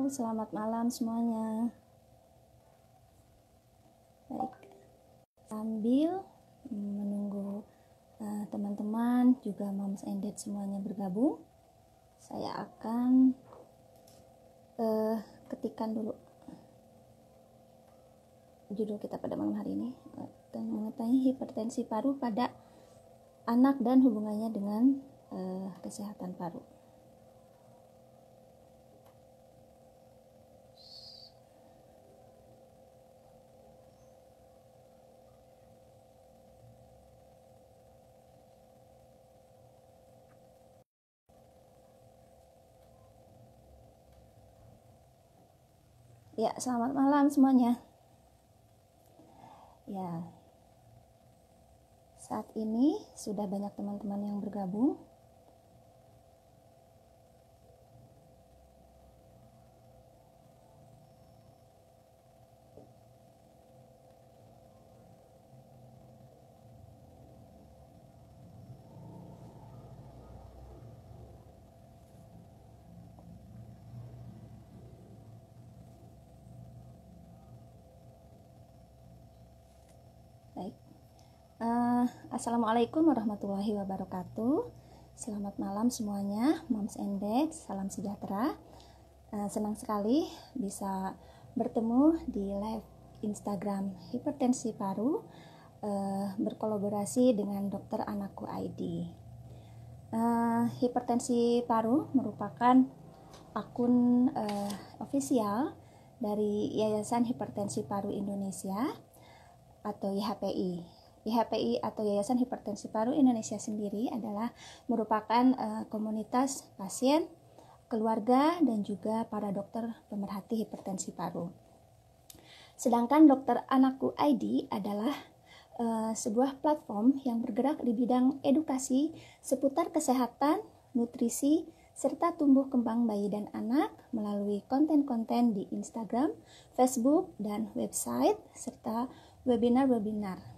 selamat malam semuanya. Baik, sambil menunggu teman-teman juga Moms and Dad semuanya bergabung, saya akan ketikkan dulu judul kita pada malam hari ini, mengetahui hipertensi paru pada anak dan hubungannya dengan kesehatan paru. Ya, selamat malam semuanya. Ya, saat ini sudah banyak teman-teman yang bergabung. Baik. Assalamualaikum warahmatullahi wabarakatuh. Selamat malam semuanya, Moms and Dad, salam sejahtera. Senang sekali bisa bertemu di live Instagram Hipertensi Paru, berkolaborasi dengan Dokter Anakku ID. Hipertensi Paru merupakan akun ofisial dari Yayasan Hipertensi Paru Indonesia atau YHPI. YHPI atau Yayasan Hipertensi Paru Indonesia sendiri adalah merupakan komunitas pasien, keluarga, dan juga para dokter pemerhati hipertensi paru. Sedangkan Dokter Anakku ID adalah sebuah platform yang bergerak di bidang edukasi seputar kesehatan, nutrisi, serta tumbuh kembang bayi dan anak melalui konten-konten di Instagram, Facebook, dan website, serta webinar-webinar.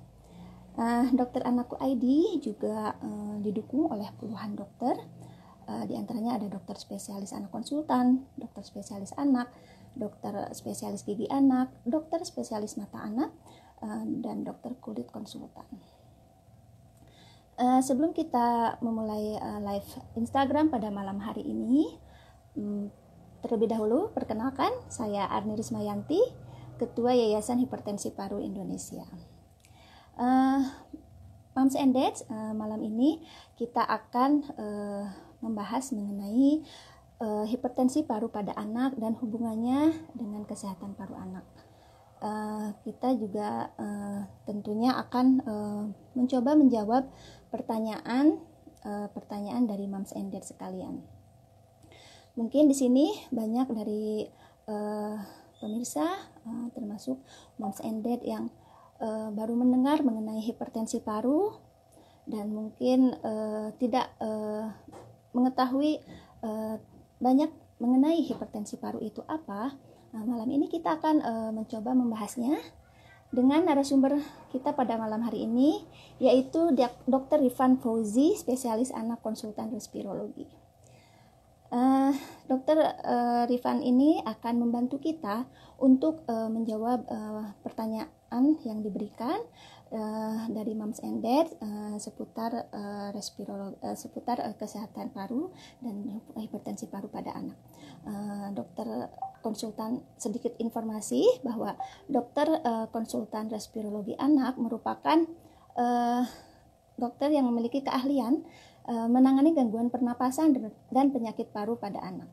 Dokter Anakku ID juga didukung oleh puluhan dokter, di antaranya ada dokter spesialis anak konsultan, dokter spesialis anak, dokter spesialis gigi anak, dokter spesialis mata anak, dan dokter kulit konsultan. Sebelum kita memulai live Instagram pada malam hari ini, terlebih dahulu perkenalkan, saya Arni Rismayanti, Ketua Yayasan Hipertensi Paru Indonesia. Moms and Dads, malam ini kita akan membahas mengenai hipertensi paru pada anak dan hubungannya dengan kesehatan paru anak. Kita juga tentunya akan mencoba menjawab pertanyaan dari Moms and Dads sekalian. Mungkin di sini banyak dari pemirsa, termasuk Moms and Dad yang baru mendengar mengenai hipertensi paru dan mungkin tidak mengetahui banyak mengenai hipertensi paru itu apa. Malam ini kita akan mencoba membahasnya dengan narasumber kita pada malam hari ini, yaitu Dr. Rifan Fauzi, spesialis anak konsultan respirologi. Dokter Rifan ini akan membantu kita untuk menjawab pertanyaan yang diberikan dari Moms and Dad seputar seputar kesehatan paru dan hipertensi paru pada anak. Dokter konsultan, sedikit informasi bahwa dokter konsultan respirologi anak merupakan dokter yang memiliki keahlian menangani gangguan pernapasan dan penyakit paru pada anak.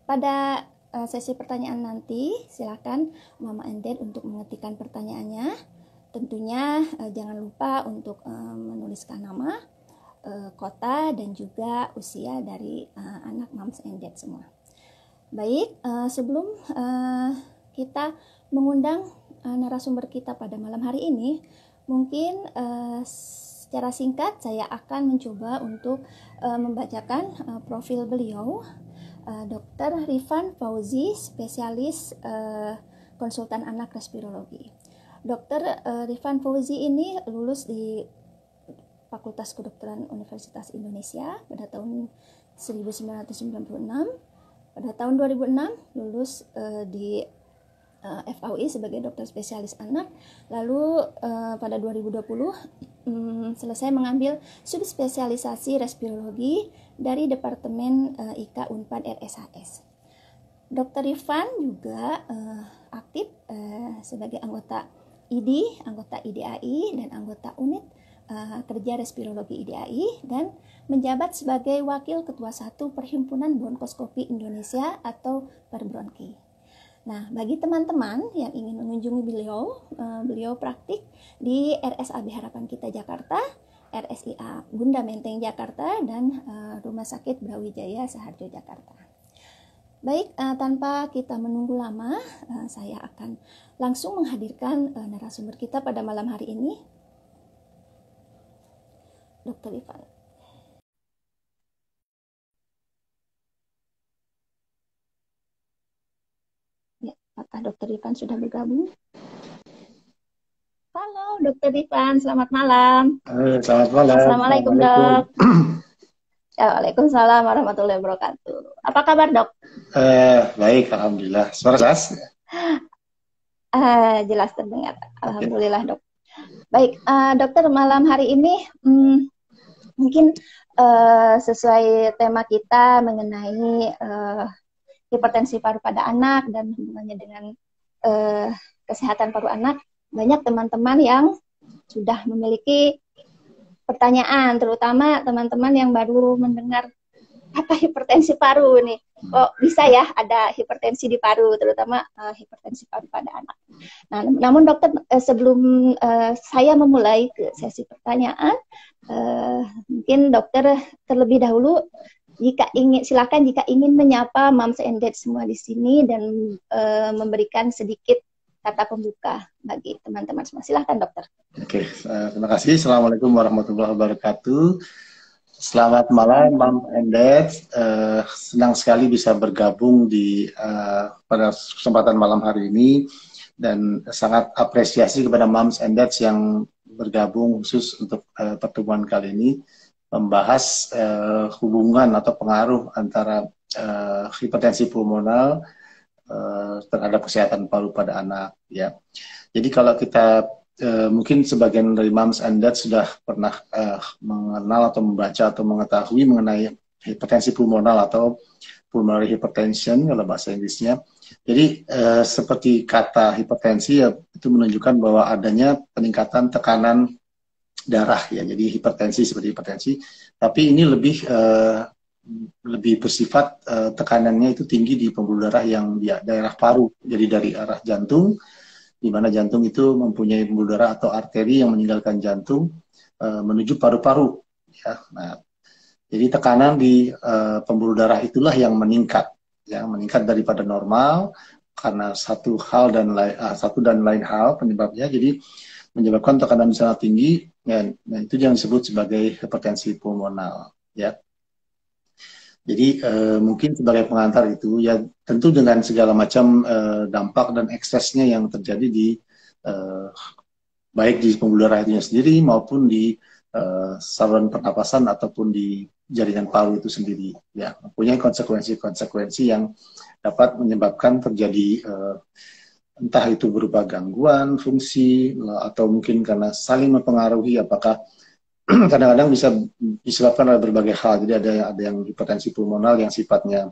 Pada sesi pertanyaan nanti, silakan Mama and Dad untuk mengetikkan pertanyaannya. Tentunya jangan lupa untuk menuliskan nama, kota, dan juga usia dari anak Moms and Dad semua. Baik, sebelum kita mengundang narasumber kita pada malam hari ini, mungkin secara singkat saya akan mencoba untuk membacakan profil beliau, Dr. Rifan Fauzi, spesialis konsultan anak respirologi. Dr. Rifan Fauzi ini lulus di Fakultas Kedokteran Universitas Indonesia pada tahun 1996. Pada tahun 2006 lulus di FAUI sebagai dokter spesialis anak. Lalu pada 2020 selesai mengambil subspesialisasi respirologi dari Departemen IKA Unpad RSHS. Dr. Rifan juga aktif sebagai anggota ID, anggota IDAI, dan anggota unit kerja respirologi IDAI, dan menjabat sebagai Wakil Ketua 1 Perhimpunan Bronkoskopi Indonesia atau Perbronki. Nah, bagi teman-teman yang ingin mengunjungi beliau praktik di RSAB Harapan Kita Jakarta, RSIA Bunda Menteng Jakarta, dan Rumah Sakit Brawijaya Saharjo Jakarta. Baik, tanpa kita menunggu lama, saya akan langsung menghadirkan narasumber kita pada malam hari ini, Dr. Rifan. Ya, apakah Dr. Rifan sudah bergabung? Halo, Dr. Rifan, selamat malam. Selamat malam. Assalamualaikum, Dok. Waalaikumsalam warahmatullahi wabarakatuh. Apa kabar, Dok? Baik, alhamdulillah. Suara jelas? Jelas terdengar. Alhamdulillah, Dok. Baik, dokter, malam hari ini mungkin sesuai tema kita mengenai hipertensi paru pada anak dan hubungannya dengan kesehatan paru anak. Banyak teman-teman yang sudah memiliki pertanyaan, terutama teman-teman yang baru mendengar apa hipertensi paru nih. Kok bisa ya ada hipertensi di paru, terutama hipertensi paru pada anak. Nah, namun dokter, sebelum saya memulai ke sesi pertanyaan, mungkin dokter terlebih dahulu silakan jika ingin menyapa Moms and Dad semua di sini dan memberikan sedikit kata pembuka bagi teman-teman semua. Silahkan, dokter. Oke, terima kasih. Assalamualaikum warahmatullahi wabarakatuh. Selamat malam, Mom and Dad. Senang sekali bisa bergabung pada kesempatan malam hari ini, dan sangat apresiasi kepada Moms and Dads yang bergabung khusus untuk pertemuan kali ini, membahas hubungan atau pengaruh antara hipertensi pulmonal terhadap kesehatan paru pada anak, ya. Jadi kalau kita mungkin sebagian dari moms and dad sudah pernah mengenal atau membaca atau mengetahui mengenai hipertensi pulmonal atau pulmonary hypertension kalau bahasa Inggrisnya. Jadi seperti kata hipertensi, ya, itu menunjukkan bahwa adanya peningkatan tekanan darah, ya. Jadi hipertensi seperti hipertensi, tapi ini lebih bersifat tekanannya itu tinggi di pembuluh darah yang di daerah paru. Jadi dari arah jantung, di mana jantung itu mempunyai pembuluh darah atau arteri yang meninggalkan jantung menuju paru-paru. Ya. Nah, jadi tekanan di pembuluh darah itulah yang meningkat daripada normal karena satu dan lain hal penyebabnya. Jadi menyebabkan tekanan sangat tinggi, ya, nah, itu yang disebut sebagai hipertensi pulmonal, ya. Jadi mungkin sebagai pengantar itu, ya, tentu dengan segala macam dampak dan eksesnya yang terjadi baik di pembuluh darah itu sendiri maupun di saluran pernapasan ataupun di jaringan paru itu sendiri, ya, mempunyai konsekuensi yang dapat menyebabkan terjadi entah itu berupa gangguan fungsi atau mungkin karena saling mempengaruhi, apakah kadang-kadang bisa disebabkan oleh berbagai hal. Jadi ada yang hipertensi pulmonal yang sifatnya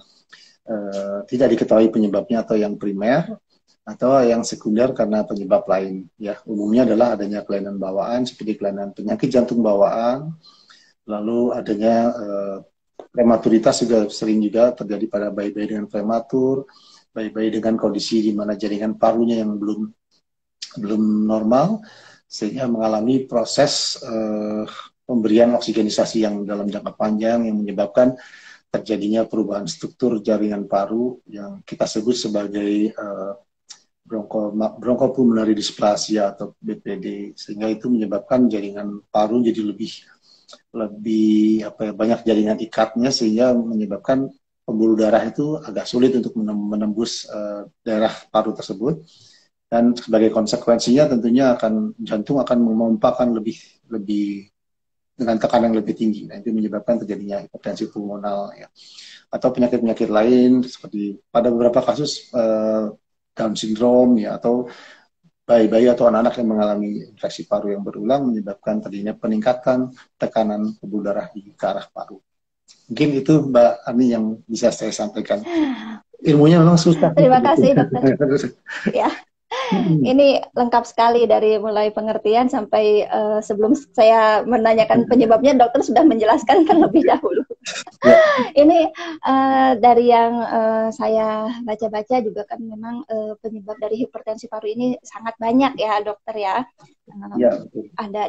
tidak diketahui penyebabnya atau yang primer, atau yang sekunder karena penyebab lain. Ya, umumnya adalah adanya kelainan bawaan seperti kelainan penyakit jantung bawaan, lalu adanya prematuritas juga sering juga terjadi pada bayi-bayi dengan prematur, bayi-bayi dengan kondisi di mana jaringan parunya yang belum normal, sehingga mengalami proses pemberian oksigenisasi yang dalam jangka panjang yang menyebabkan terjadinya perubahan struktur jaringan paru yang kita sebut sebagai bronchopulmonary dysplasia atau BPD, sehingga itu menyebabkan jaringan paru jadi lebih banyak jaringan ikatnya, sehingga menyebabkan pembuluh darah itu agak sulit untuk menembus daerah paru tersebut. Dan sebagai konsekuensinya tentunya jantung akan memompakan lebih dengan tekanan yang lebih tinggi. Nah, itu menyebabkan terjadinya hipertensi pulmonal ya. Atau penyakit-penyakit lain seperti pada beberapa kasus Down syndrome ya, atau bayi-bayi atau anak-anak yang mengalami infeksi paru yang berulang menyebabkan terjadinya peningkatan tekanan pembuluh darah di ke arah paru. Mungkin itu Mbak Ani yang bisa saya sampaikan. Ilmunya memang susah. Terima kasih dokter. Ya, ini lengkap sekali dari mulai pengertian sampai sebelum saya menanyakan penyebabnya, dokter sudah menjelaskan terlebih dahulu. Ya. Ini dari yang saya baca-baca juga kan memang penyebab dari hipertensi paru ini sangat banyak ya dokter ya. Ya, ada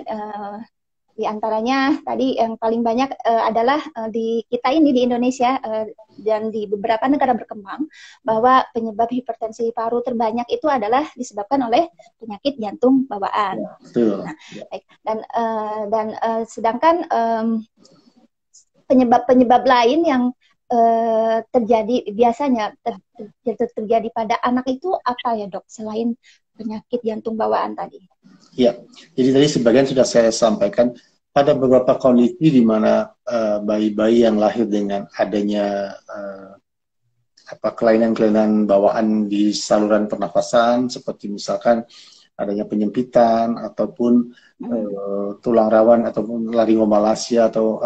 di antaranya tadi yang paling banyak adalah di kita ini di Indonesia dan di beberapa negara berkembang, bahwa penyebab hipertensi paru terbanyak itu adalah disebabkan oleh penyakit jantung bawaan. Ya, betul. Nah, baik. Dan sedangkan penyebab-penyebab lain yang terjadi biasanya terjadi pada anak itu apa ya dok, selain penyakit jantung bawaan tadi? Ya, jadi tadi sebagian sudah saya sampaikan, pada beberapa kondisi di mana bayi-bayi yang lahir dengan adanya kelainan-kelainan bawaan di saluran pernafasan, seperti misalkan adanya penyempitan ataupun tulang rawan ataupun laringomalacia atau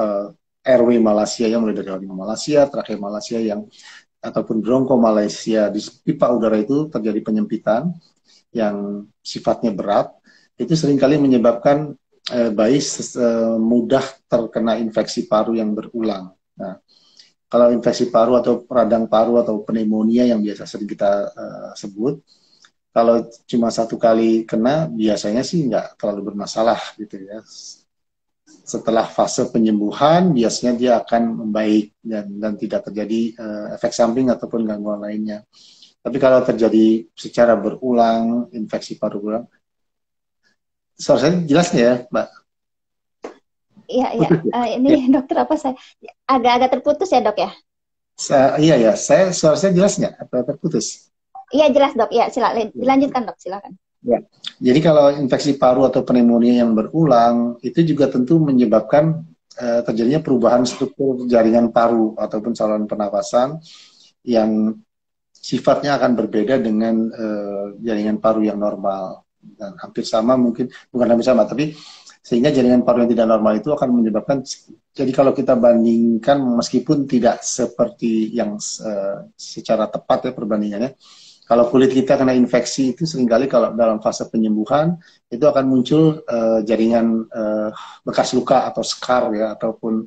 airway malacia yang mulai dari laringomalacia, tracheomalacia yang ataupun bronchomalacia di pipa udara itu terjadi penyempitan yang sifatnya berat, itu seringkali menyebabkan bayi mudah terkena infeksi paru yang berulang. Nah, kalau infeksi paru atau radang paru atau pneumonia yang biasa sering kita sebut, kalau cuma satu kali kena, biasanya sih nggak terlalu bermasalah gitu ya. Setelah fase penyembuhan, biasanya dia akan membaik dan tidak terjadi efek samping ataupun gangguan lainnya. Tapi kalau terjadi secara berulang, infeksi paru berulang, suara saya jelas nggak ya, Mbak? Iya, iya. Ini dokter apa saya agak-agak terputus ya dok ya? Iya, suara saya jelas nggak atau terputus? Iya jelas dok, ya silakan dilanjutkan dok, silakan. Ya. Jadi kalau infeksi paru atau pneumonia yang berulang, itu juga tentu menyebabkan terjadinya perubahan struktur jaringan paru ataupun saluran pernafasan yang sifatnya akan berbeda dengan jaringan paru yang normal. Dan hampir sama mungkin, bukan hampir sama, tapi sehingga jaringan paru yang tidak normal itu akan menyebabkan, jadi kalau kita bandingkan meskipun tidak seperti yang secara tepat ya perbandingannya, kalau kulit kita kena infeksi itu seringkali kalau dalam fase penyembuhan itu akan muncul jaringan bekas luka atau scar ya, ataupun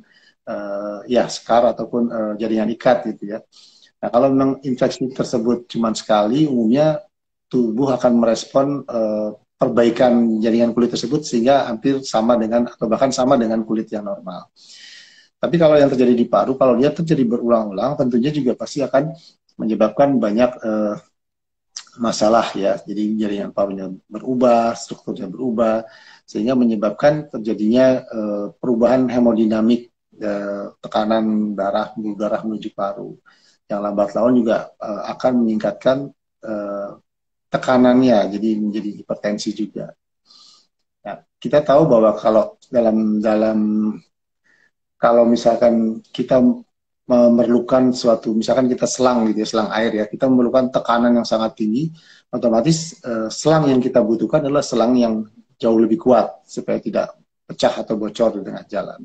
scar ataupun jaringan ikat gitu ya. Nah, kalau memang infeksi tersebut cuma sekali, umumnya tubuh akan merespon perbaikan jaringan kulit tersebut sehingga hampir sama dengan atau bahkan sama dengan kulit yang normal. Tapi kalau yang terjadi di paru, kalau dia terjadi berulang-ulang, tentunya juga pasti akan menyebabkan banyak masalah ya. Jadi jaringan parunya berubah, strukturnya berubah, sehingga menyebabkan terjadinya perubahan hemodinamik tekanan darah menuju paru. Yang lambat laun juga akan meningkatkan tekanannya, jadi menjadi hipertensi juga. Nah, kita tahu bahwa kalau kalau misalkan kita memerlukan suatu, misalkan kita selang gitu ya, selang air ya, kita memerlukan tekanan yang sangat tinggi, otomatis selang yang kita butuhkan adalah selang yang jauh lebih kuat supaya tidak pecah atau bocor di tengah jalan.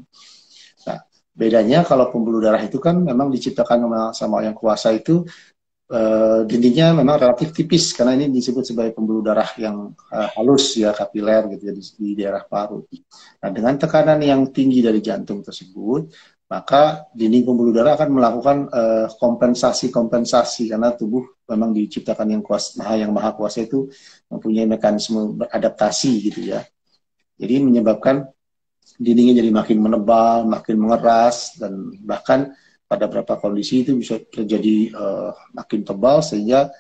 Nah, bedanya kalau pembuluh darah itu kan memang diciptakan sama yang kuasa itu dindingnya memang relatif tipis karena ini disebut sebagai pembuluh darah yang halus ya, kapiler gitu ya di daerah paru. Nah, dengan tekanan yang tinggi dari jantung tersebut, maka dinding pembuluh darah akan melakukan kompensasi karena tubuh memang diciptakan yang maha kuasa itu mempunyai mekanisme beradaptasi gitu ya. Jadi menyebabkan dindingnya jadi makin menebal, makin mengeras, dan bahkan pada beberapa kondisi itu bisa terjadi makin tebal sehingga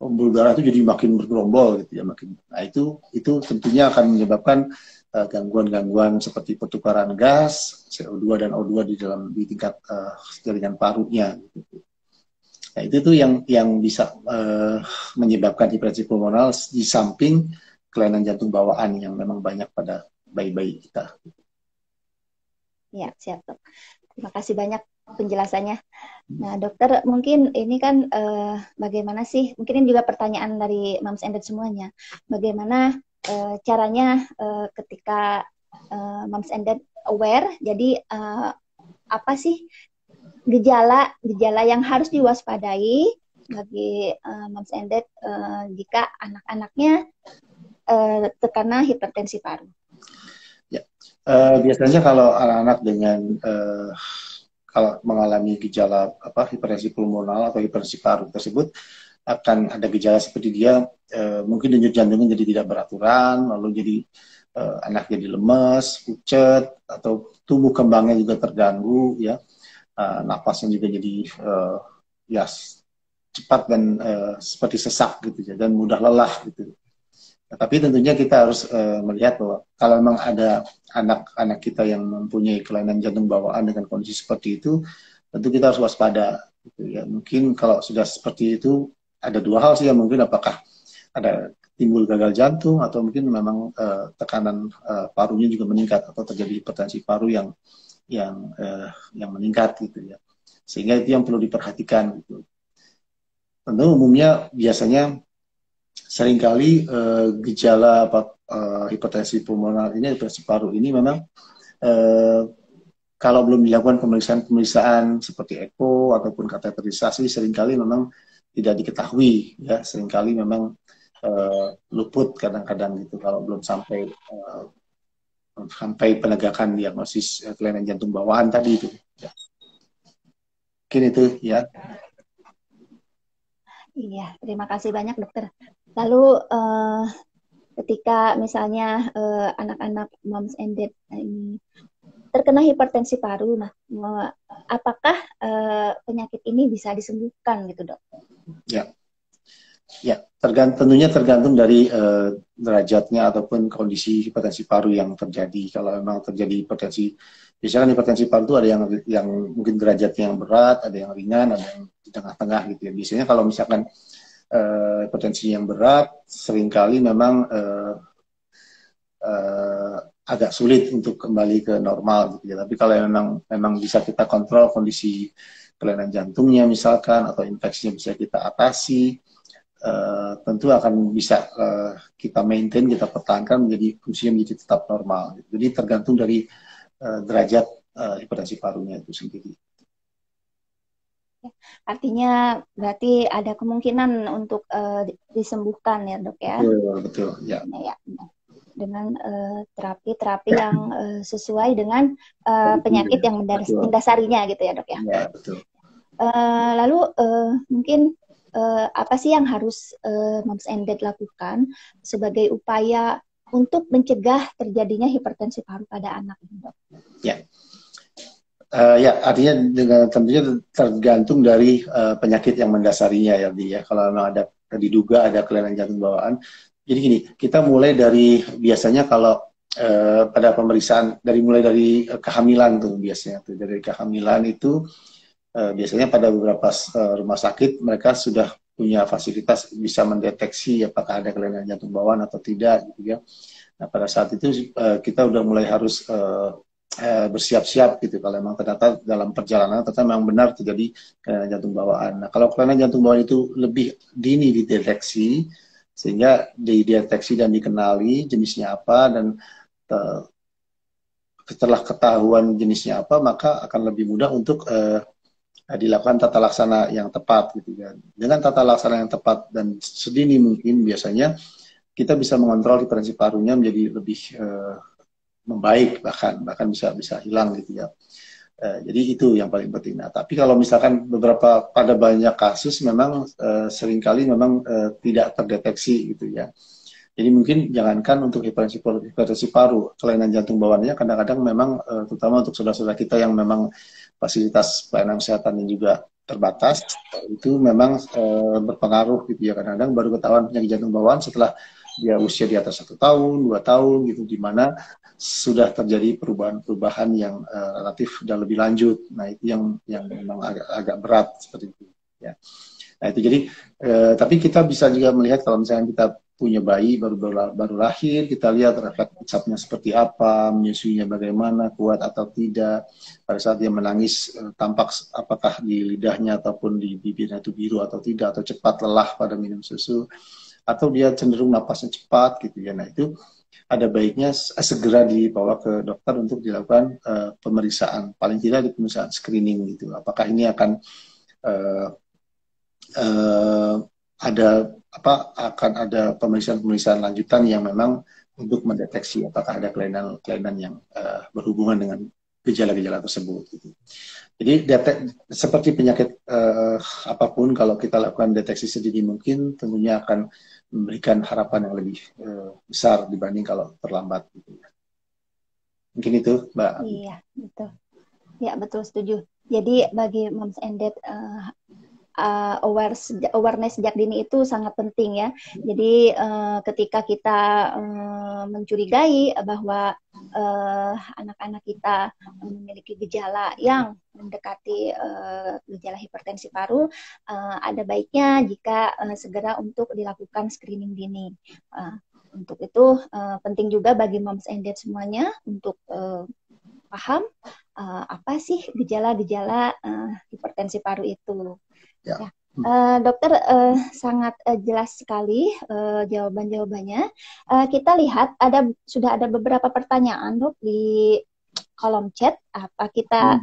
pembuluh darah itu jadi makin bergerombol gitu ya, Nah, itu tentunya akan menyebabkan gangguan-gangguan seperti pertukaran gas, CO2 dan O2 di tingkat jaringan parunya gitu. Nah, itu tuh yang bisa menyebabkan hipertensi pulmonal di samping kelainan jantung bawaan yang memang banyak pada bayi-bayi kita. Ya, siap dok. Terima kasih banyak penjelasannya. Nah, dokter, mungkin ini kan bagaimana sih? Mungkin ini juga pertanyaan dari Moms and Dad semuanya. Bagaimana caranya ketika Moms and Dad aware? Jadi apa sih gejala yang harus diwaspadai bagi Moms and Dad jika anak-anaknya terkena hipertensi paru? Ya, biasanya kalau anak-anak dengan kalau mengalami gejala hipertensi pulmonal atau hipertensi paru tersebut akan ada gejala seperti dia mungkin denyut jantungnya jadi tidak beraturan, lalu jadi anak jadi lemes, pucat, atau tubuh kembangnya juga terganggu, ya, napasnya juga jadi ya cepat dan seperti sesak gitu ya, dan mudah lelah gitu. Nah, tapi tentunya kita harus melihat bahwa kalau memang ada anak-anak kita yang mempunyai kelainan jantung bawaan dengan kondisi seperti itu, tentu kita harus waspada. Gitu ya. Mungkin kalau sudah seperti itu, ada dua hal sih yang mungkin, apakah ada timbul gagal jantung atau mungkin memang tekanan parunya juga meningkat atau terjadi hipertensi paru yang meningkat gitu ya. Sehingga itu yang perlu diperhatikan. Gitu. Tentu umumnya biasanya seringkali gejala hipertensi pulmonar ini, hipertensi paru ini memang kalau belum dilakukan pemeriksaan seperti echo ataupun kateterisasi seringkali memang tidak diketahui, ya, seringkali memang luput kadang-kadang gitu kalau belum sampai penegakan diagnosis kelainan jantung bawaan tadi itu. Ya. Mungkin itu ya. Iya, terima kasih banyak dokter. Lalu ketika misalnya anak-anak Moms and Dad ini terkena hipertensi paru, nah apakah penyakit ini bisa disembuhkan gitu dok? Ya, tentunya tergantung dari derajatnya ataupun kondisi hipertensi paru yang terjadi. Kalau memang terjadi hipertensi, biasanya kan hipertensi paru itu ada yang mungkin derajatnya yang berat, ada yang ringan, ada yang di tengah-tengah gitu ya. Biasanya kalau misalkan hipertensi yang berat, seringkali memang agak sulit untuk kembali ke normal gitu ya. Tapi kalau memang bisa kita kontrol kondisi kelainan jantungnya misalkan, atau infeksinya bisa kita atasi, tentu akan bisa kita maintain, kita pertahankan menjadi fungsinya menjadi tetap normal. Jadi tergantung dari derajat hipertensi parunya itu sendiri. Artinya berarti ada kemungkinan untuk disembuhkan ya dok ya? Betul ya. Ya, dengan terapi-terapi yang sesuai dengan penyakit yang mendasarinya gitu ya dok ya? Ya betul. Lalu mungkin apa sih yang harus Moms and Dad lakukan sebagai upaya untuk mencegah terjadinya hipertensi paru pada anak ini dok? Ya. Ya, artinya tentunya tergantung dari penyakit yang mendasarinya ya. Kalau memang ada diduga ada kelainan jantung bawaan, jadi gini, kita mulai dari biasanya kalau pada pemeriksaan mulai dari kehamilan tuh biasanya tuh, dari kehamilan itu biasanya pada beberapa rumah sakit mereka sudah punya fasilitas bisa mendeteksi apakah ada kelainan jantung bawaan atau tidak gitu ya. Nah pada saat itu kita udah mulai harus bersiap-siap gitu kalau memang ternyata dalam perjalanan ternyata memang benar terjadi kelainan jantung bawaan. Nah kalau kelainan jantung bawaan itu lebih dini dideteksi sehingga dideteksi dan dikenali jenisnya apa, dan setelah ketahuan jenisnya apa maka akan lebih mudah untuk dilakukan tata laksana yang tepat gitu kan. Dengan tata laksana yang tepat dan sedini mungkin biasanya kita bisa mengontrol hipertensi parunya menjadi lebih membaik, bahkan bisa hilang gitu ya. Jadi itu yang paling penting. Nah, tapi kalau misalkan pada banyak kasus memang seringkali memang tidak terdeteksi gitu ya. Jadi mungkin jangankan untuk hipertensi paru, kelainan jantung bawaannya kadang-kadang memang terutama untuk saudara-saudara kita yang memang fasilitas pelayanan kesehatannya juga terbatas, itu memang berpengaruh gitu ya. Kadang-kadang baru ketahuan penyakit jantung bawaan setelah dia usia di atas 1 tahun, 2 tahun gitu, di mana sudah terjadi perubahan-perubahan yang relatif dan lebih lanjut. Nah itu yang memang agak berat seperti itu. Ya. Nah itu jadi, tapi kita bisa juga melihat kalau misalnya kita punya bayi baru lahir, kita lihat refleks ucapnya seperti apa, menyusuinya bagaimana, kuat atau tidak. Pada saat dia menangis, tampak apakah di lidahnya ataupun di bibirnya itu biru atau tidak, atau cepat lelah pada minum susu, atau dia cenderung napasnya cepat gitu ya. Nah itu ada baiknya segera dibawa ke dokter untuk dilakukan pemeriksaan, paling tidak di pemeriksaan screening gitu. Apakah ini akan uh, uh, ada akan ada pemeriksaan-pemeriksaan lanjutan yang memang untuk mendeteksi apakah ada kelainan-kelainan yang berhubungan dengan gejala-gejala tersebut. Gitu. Jadi seperti penyakit apapun, kalau kita lakukan deteksi sedini mungkin, tentunya akan memberikan harapan yang lebih besar dibanding kalau terlambat. Gitu. Mungkin itu, Mbak. Iya, betul. Ya, betul, setuju. Jadi bagi moms and dad, awareness sejak dini itu sangat penting ya. Jadi ketika kita mencurigai bahwa anak-anak kita memiliki gejala yang mendekati gejala hipertensi paru, ada baiknya jika segera untuk dilakukan screening dini. Untuk itu penting juga bagi moms and dad semuanya untuk paham apa sih gejala-gejala hipertensi paru itu. Ya. Dokter sangat jelas sekali jawaban-jawabannya. Kita lihat sudah ada beberapa pertanyaan, Dok, di kolom chat. Apa kita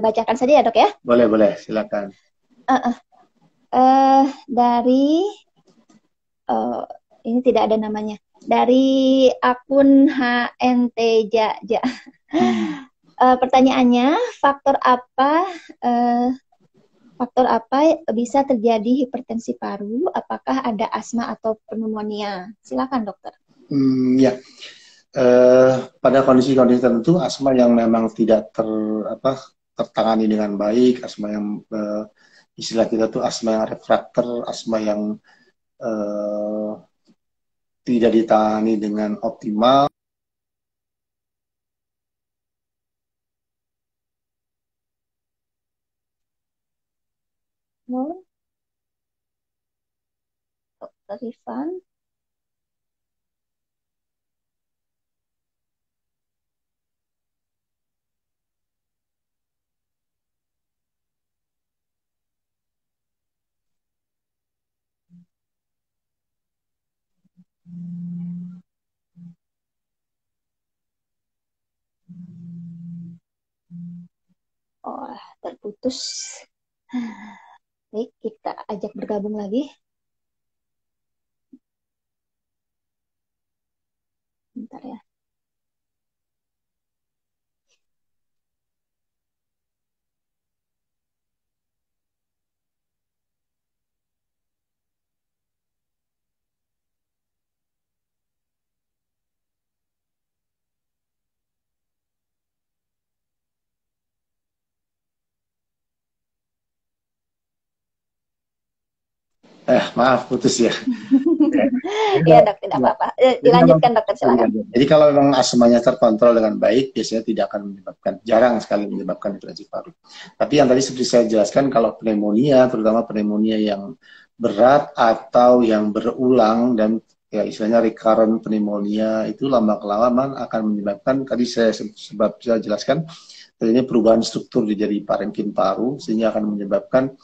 bacakan saja ya, Dok ya? Boleh, silakan. Dari ini tidak ada namanya. Dari akun HNT Jaja. Pertanyaannya, faktor apa bisa terjadi hipertensi paru? Apakah ada asma atau pneumonia? Silakan, dokter. Ya, pada kondisi-kondisi tertentu, asma yang memang tidak tertangani dengan baik, asma yang istilah kita tuh asma yang refrakter, asma yang tidak ditangani dengan optimal. Dokter Rifan. Oh, terputus. Baik, kita ajak bergabung lagi. Bentar ya. Maaf, putus ya. Iya, dok, tidak apa-apa. Dilanjutkan, dokter, silakan. Jadi kalau memang asmanya terkontrol dengan baik, biasanya tidak akan menyebabkan, jarang sekali menyebabkan hipertensi paru. Tapi yang tadi seperti saya jelaskan, kalau pneumonia, terutama pneumonia yang berat atau yang berulang dan ya istilahnya recurrent pneumonia, itu lama-kelamaan akan menyebabkan, tadi saya jelaskan, terjadinya perubahan struktur di jari parenkim paru, sehingga akan menyebabkan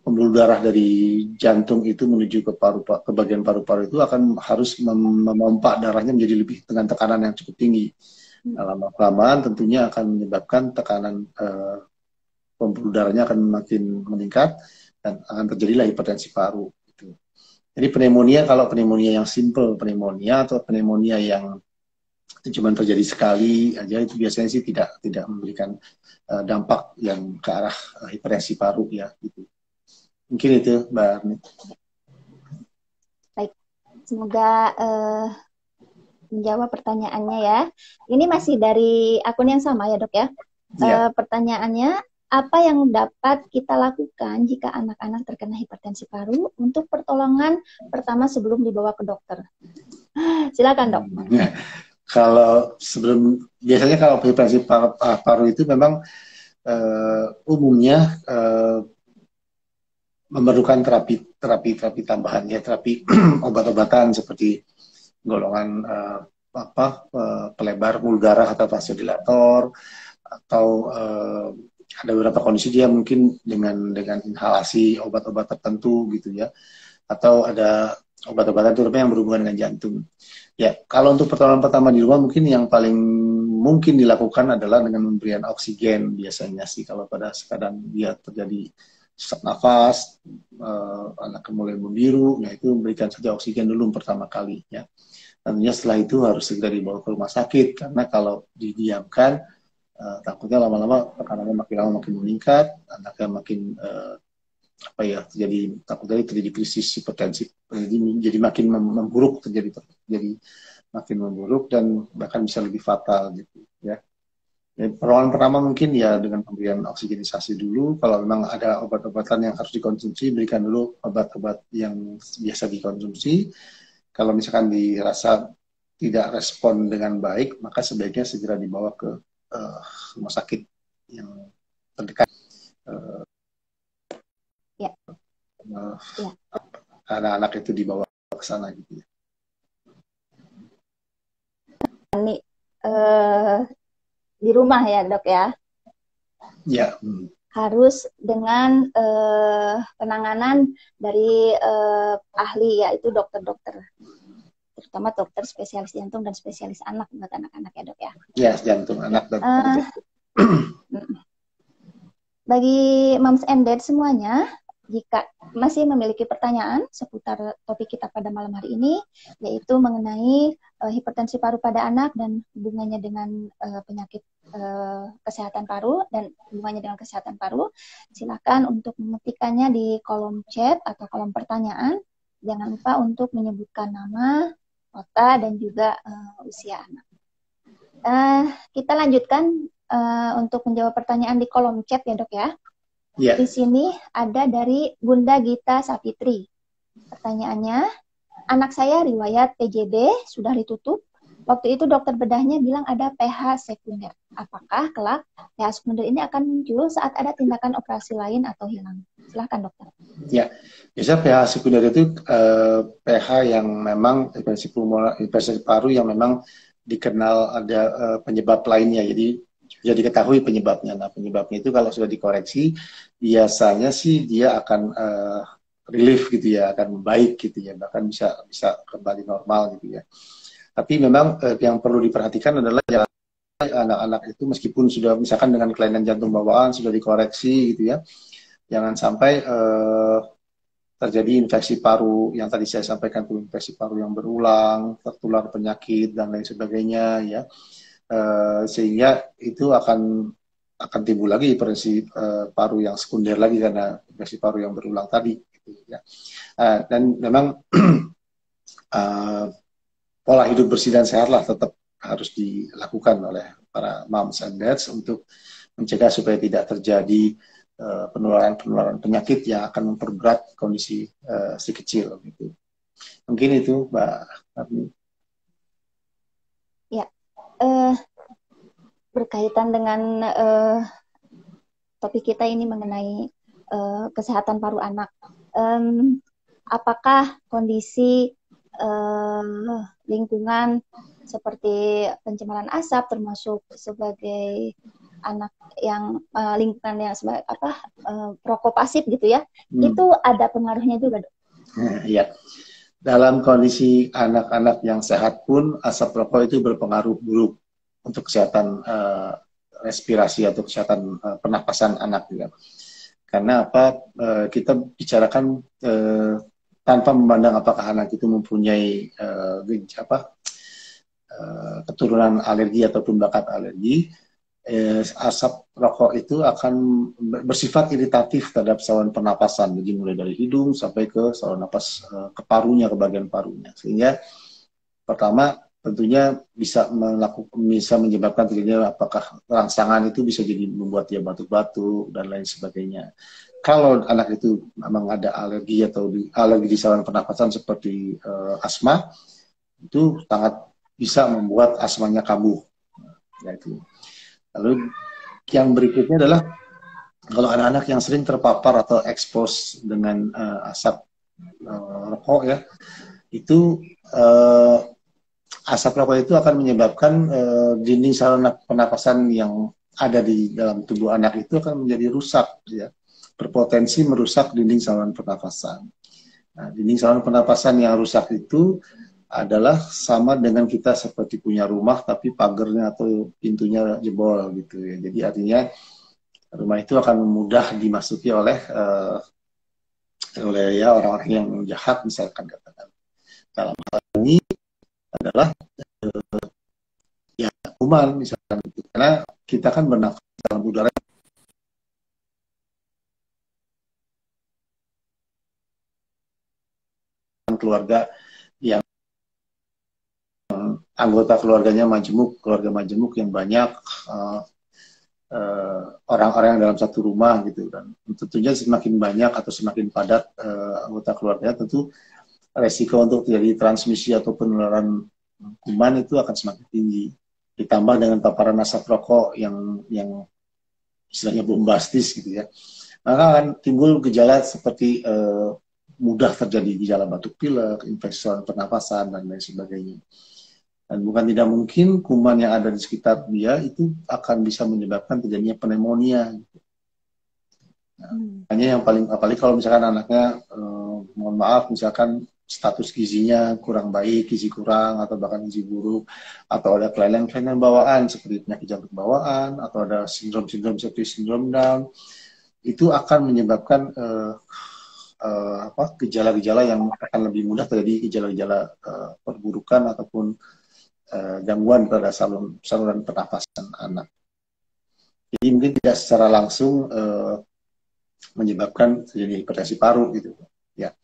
pembuluh darah dari jantung itu menuju ke ke bagian paru-paru itu akan harus memompa darahnya menjadi lebih dengan tekanan yang cukup tinggi. Nah, lama-kelamaan tentunya akan menyebabkan tekanan pembuluh darahnya akan makin meningkat dan akan terjadilah hipertensi paru. Gitu. Jadi pneumonia, kalau pneumonia yang simple pneumonia atau pneumonia yang itu cuma terjadi sekali aja, itu biasanya sih tidak memberikan dampak yang ke arah hipertensi paru ya gitu. Mungkin itu, Mbak Arni. Baik, semoga menjawab pertanyaannya ya. Ini masih dari akun yang sama ya, Dok ya. Pertanyaannya, apa yang dapat kita lakukan jika anak-anak terkena hipertensi paru untuk pertolongan pertama sebelum dibawa ke dokter? Silakan, Dok. Kalau biasanya kalau hipertensi paru itu memang umumnya memerlukan terapi tambahan ya, terapi obat-obatan seperti golongan pelebar pembuluh darah atau vasodilator, atau ada beberapa kondisi dia mungkin dengan inhalasi obat-obat tertentu gitu ya, atau ada obat-obatan terutama yang berhubungan dengan jantung. Ya, kalau untuk pertolongan pertama di rumah mungkin yang paling mungkin dilakukan adalah dengan memberikan oksigen biasanya sih kalau pada keadaan dia terjadi sesak nafas, anak mulai membiru, ya itu memberikan saja oksigen dulu pertama kali ya. Tentunya setelah itu harus segera dibawa ke rumah sakit karena kalau didiamkan takutnya lama-lama tekanannya makin lama makin meningkat, anaknya makin takutnya terjadi krisis hipertensi, jadi makin memburuk, terjadi makin memburuk dan bahkan bisa lebih fatal gitu ya. Pertolongan pertama mungkin ya dengan pemberian oksigenisasi dulu. Kalau memang ada obat-obatan yang harus dikonsumsi, berikan dulu obat-obat yang biasa dikonsumsi. Kalau misalkan dirasa tidak respon dengan baik, maka sebaiknya segera dibawa ke rumah sakit yang terdekat. Ya. Anak-anak itu dibawa ke sana gitu ya. Ini di rumah ya dok ya? Ya. Harus dengan penanganan dari ahli, yaitu dokter-dokter, terutama dokter spesialis jantung dan spesialis anak buat anak-anak ya dok ya? Ya, jantung anak dan bagi moms and dad semuanya, jika masih memiliki pertanyaan seputar topik kita pada malam hari ini, yaitu mengenai hipertensi paru pada anak dan hubungannya dengan penyakit kesehatan paru dan hubungannya dengan kesehatan paru, silakan untuk mengetikkannya di kolom chat atau kolom pertanyaan. Jangan lupa untuk menyebutkan nama, kota, dan juga usia anak. Kita lanjutkan untuk menjawab pertanyaan di kolom chat ya dok ya. Yeah. Di sini ada dari Bunda Gita Sapitri. Pertanyaannya, anak saya riwayat PJB sudah ditutup. Waktu itu dokter bedahnya bilang ada pH sekunder. Apakah kelak pH sekunder ini akan muncul saat ada tindakan operasi lain atau hilang? Silahkan dokter. Ya, biasanya pH sekunder itu pH yang memang hipertensi paru yang memang dikenal ada penyebab lainnya. Jadi sudah diketahui penyebabnya. Nah, penyebabnya itu kalau sudah dikoreksi, biasanya sih dia akan relief gitu ya, akan membaik gitu ya, bahkan bisa kembali normal gitu ya. Tapi memang yang perlu diperhatikan adalah ya, anak-anak itu meskipun sudah misalkan dengan kelainan jantung bawaan sudah dikoreksi gitu ya, jangan sampai terjadi infeksi paru yang tadi saya sampaikan, tuh infeksi paru yang berulang, tertular penyakit dan lain sebagainya ya. Sehingga itu akan timbul lagi hipertensi paru yang sekunder lagi karena infeksi paru yang berulang tadi gitu ya. Dan memang pola hidup bersih dan sehat lah tetap harus dilakukan oleh para moms and dads untuk mencegah supaya tidak terjadi penularan penyakit yang akan memperberat kondisi si kecil gitu. Mungkin itu Mbak Arni. Ya, berkaitan dengan topik kita ini mengenai kesehatan paru anak. Apakah kondisi lingkungan seperti pencemaran asap termasuk sebagai anak yang lingkungan yang sebagai perokok pasif gitu ya, itu ada pengaruhnya juga dok? Iya. Dalam kondisi anak-anak yang sehat pun asap rokok itu berpengaruh buruk untuk kesehatan respirasi atau kesehatan pernapasan anak juga. Karena kita bicarakan tanpa memandang apakah anak itu mempunyai keturunan alergi ataupun bakat alergi, asap rokok itu akan bersifat iritatif terhadap saluran pernapasan, jadi mulai dari hidung sampai ke saluran napas ke parunya, ke bagian parunya, sehingga pertama tentunya bisa menyebabkan terjadinya apakah rangsangan itu bisa jadi membuat dia batuk-batuk dan lain sebagainya. Kalau anak itu memang ada alergi atau alergi di saluran pernapasan seperti asma, itu sangat bisa membuat asmanya kambuh. Ya, itu. Lalu yang berikutnya adalah Kalau anak-anak yang sering terpapar atau expose dengan asap rokok ya, itu uh, asap rokok itu akan menyebabkan dinding saluran pernapasan yang ada di dalam tubuh anak itu akan menjadi rusak, ya, berpotensi merusak dinding saluran pernapasan. Nah, dinding saluran pernapasan yang rusak itu adalah sama dengan kita seperti punya rumah tapi pagarnya atau pintunya jebol gitu ya. Jadi artinya rumah itu akan mudah dimasuki oleh ya orang-orang yang jahat misalkan katakan. Dalam hal ini adalah ya kuman misalkan itu. Karena kita kan bernafas dalam udara keluarga yang anggota keluarganya majemuk, keluarga majemuk yang banyak orang-orang yang dalam satu rumah gitu, dan tentunya semakin banyak atau semakin padat anggota keluarga, tentu resiko untuk terjadi transmisi atau penularan kuman itu akan semakin tinggi. Ditambah dengan paparan asap rokok yang istilahnya bombastis gitu ya, maka akan timbul gejala seperti mudah terjadi gejala batuk pilek, infeksi saluran pernapasan dan lain sebagainya. Dan bukan tidak mungkin kuman yang ada di sekitar dia itu akan bisa menyebabkan terjadinya pneumonia. Nah, hanya yang paling, apalagi kalau misalkan anaknya, mohon maaf, misalkan status gizinya kurang baik, gizi kurang, atau bahkan gizi buruk, atau ada kelainan-kelainan bawaan seperti penyakit jantung bawaan, atau ada sindrom-sindrom seperti sindrom Down, itu akan menyebabkan gejala-gejala yang akan lebih mudah terjadi, gejala-gejala perburukan ataupun gangguan pada saluran pernapasan anak. Jadi mungkin tidak secara langsung menyebabkan terjadi hipertensi paru gitu. Ya.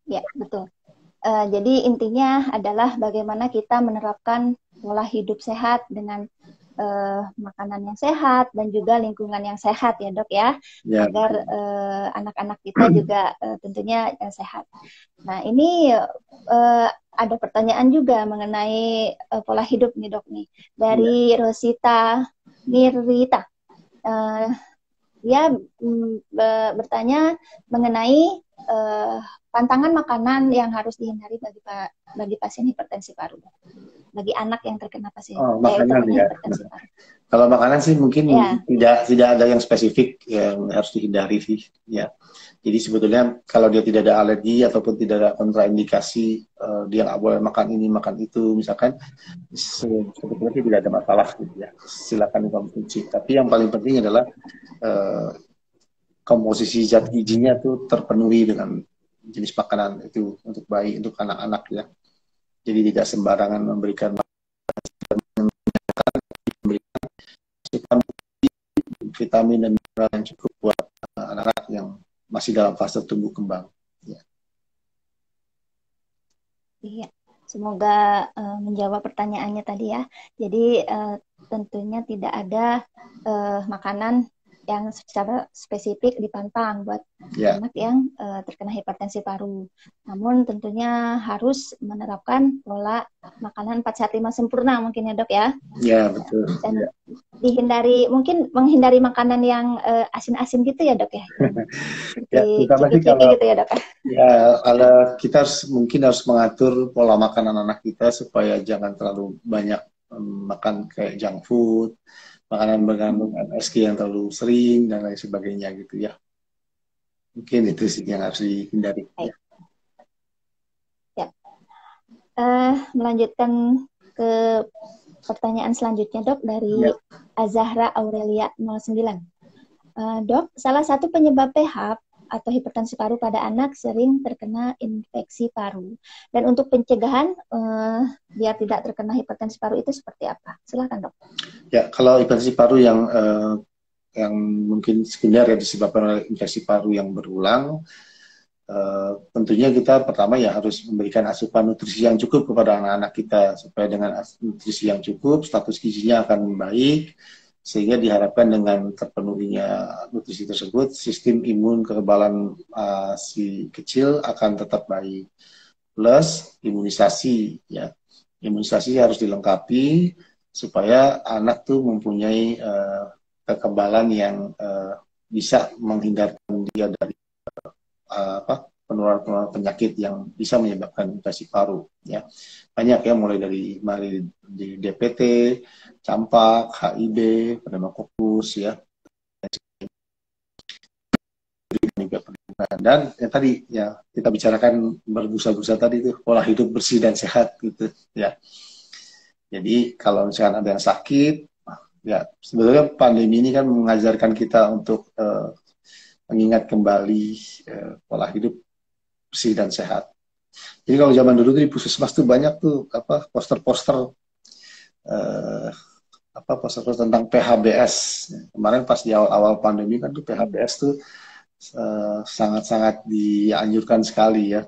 Ya, betul. Jadi intinya adalah bagaimana kita menerapkan pola hidup sehat dengan makanan yang sehat dan juga lingkungan yang sehat ya dok ya, agar anak-anak kita juga tentunya sehat. Nah ini ada pertanyaan juga mengenai pola hidup nih dok nih dari Rosita Nirita. Dia bertanya mengenai pantangan makanan yang harus dihindari bagi pasien hipertensi paru, bagi anak yang terkena makanan ya. hipertensi paru. Kalau makanan sih mungkin tidak ada yang spesifik yang harus dihindari sih ya. Jadi sebetulnya kalau dia tidak ada alergi ataupun tidak ada kontraindikasi, dia nggak boleh makan ini makan itu misalkan, sebetulnya tidak ada masalah gitu ya. Silakan dikonsumsi. Tapi yang paling penting adalah komposisi zat gizinya tuh terpenuhi dengan jenis makanan itu untuk bayi, untuk anak-anak ya. Jadi tidak sembarangan memberikan vitamin dan mineral yang cukup buat anak-anak yang masih dalam fase tumbuh kembang. Ya. Iya, semoga menjawab pertanyaannya tadi ya. Jadi tentunya tidak ada makanan yang secara spesifik dipantang buat anak yang terkena hipertensi paru. Namun tentunya harus menerapkan pola makanan 4 sehat 5 sempurna mungkin ya dok ya. Ya betul. Dan menghindari makanan yang asin-asin gitu ya dok ya. Ya, ciki-ciki gitu ya dok. Ya kalau kita mungkin harus mengatur pola makanan anak kita supaya jangan terlalu banyak makan kayak junk food, makanan mengandung MSG yang terlalu sering dan lain sebagainya gitu ya. Mungkin itu sih yang harus dihindari. Ya. Melanjutkan ke pertanyaan selanjutnya dok dari Azahra Aurelia 09. Dok, salah satu penyebab PH atau hipertensi paru pada anak sering terkena infeksi paru. Dan untuk pencegahan biar tidak terkena hipertensi paru itu seperti apa? Silakan dok. Ya, kalau hipertensi paru yang mungkin sekunder ya disebabkan oleh infeksi paru yang berulang, tentunya kita pertama ya harus memberikan asupan nutrisi yang cukup kepada anak-anak kita supaya dengan nutrisi yang cukup status gizinya akan baik, sehingga diharapkan dengan terpenuhinya nutrisi tersebut sistem imun kekebalan si kecil akan tetap baik. Plus imunisasi ya, imunisasi harus dilengkapi supaya anak tuh mempunyai kekebalan yang bisa menghindarkan dia dari penularan penyakit yang bisa menyebabkan infeksi paru. Ya, banyak ya, mulai dari DPT, campak, HIV, pneumokokus, ya, dan yang tadi ya kita bicarakan berbusa-busa tadi itu pola hidup bersih dan sehat gitu ya. Jadi kalau misalkan ada yang sakit, ya sebetulnya pandemi ini kan mengajarkan kita untuk mengingat kembali pola hidup bersih dan sehat. Jadi kalau zaman dulu tuh di puskesmas tuh banyak tuh poster-poster poster-poster tentang PHBS. Kemarin pas di awal-awal pandemi kan tuh PHBS tuh sangat-sangat dianjurkan sekali ya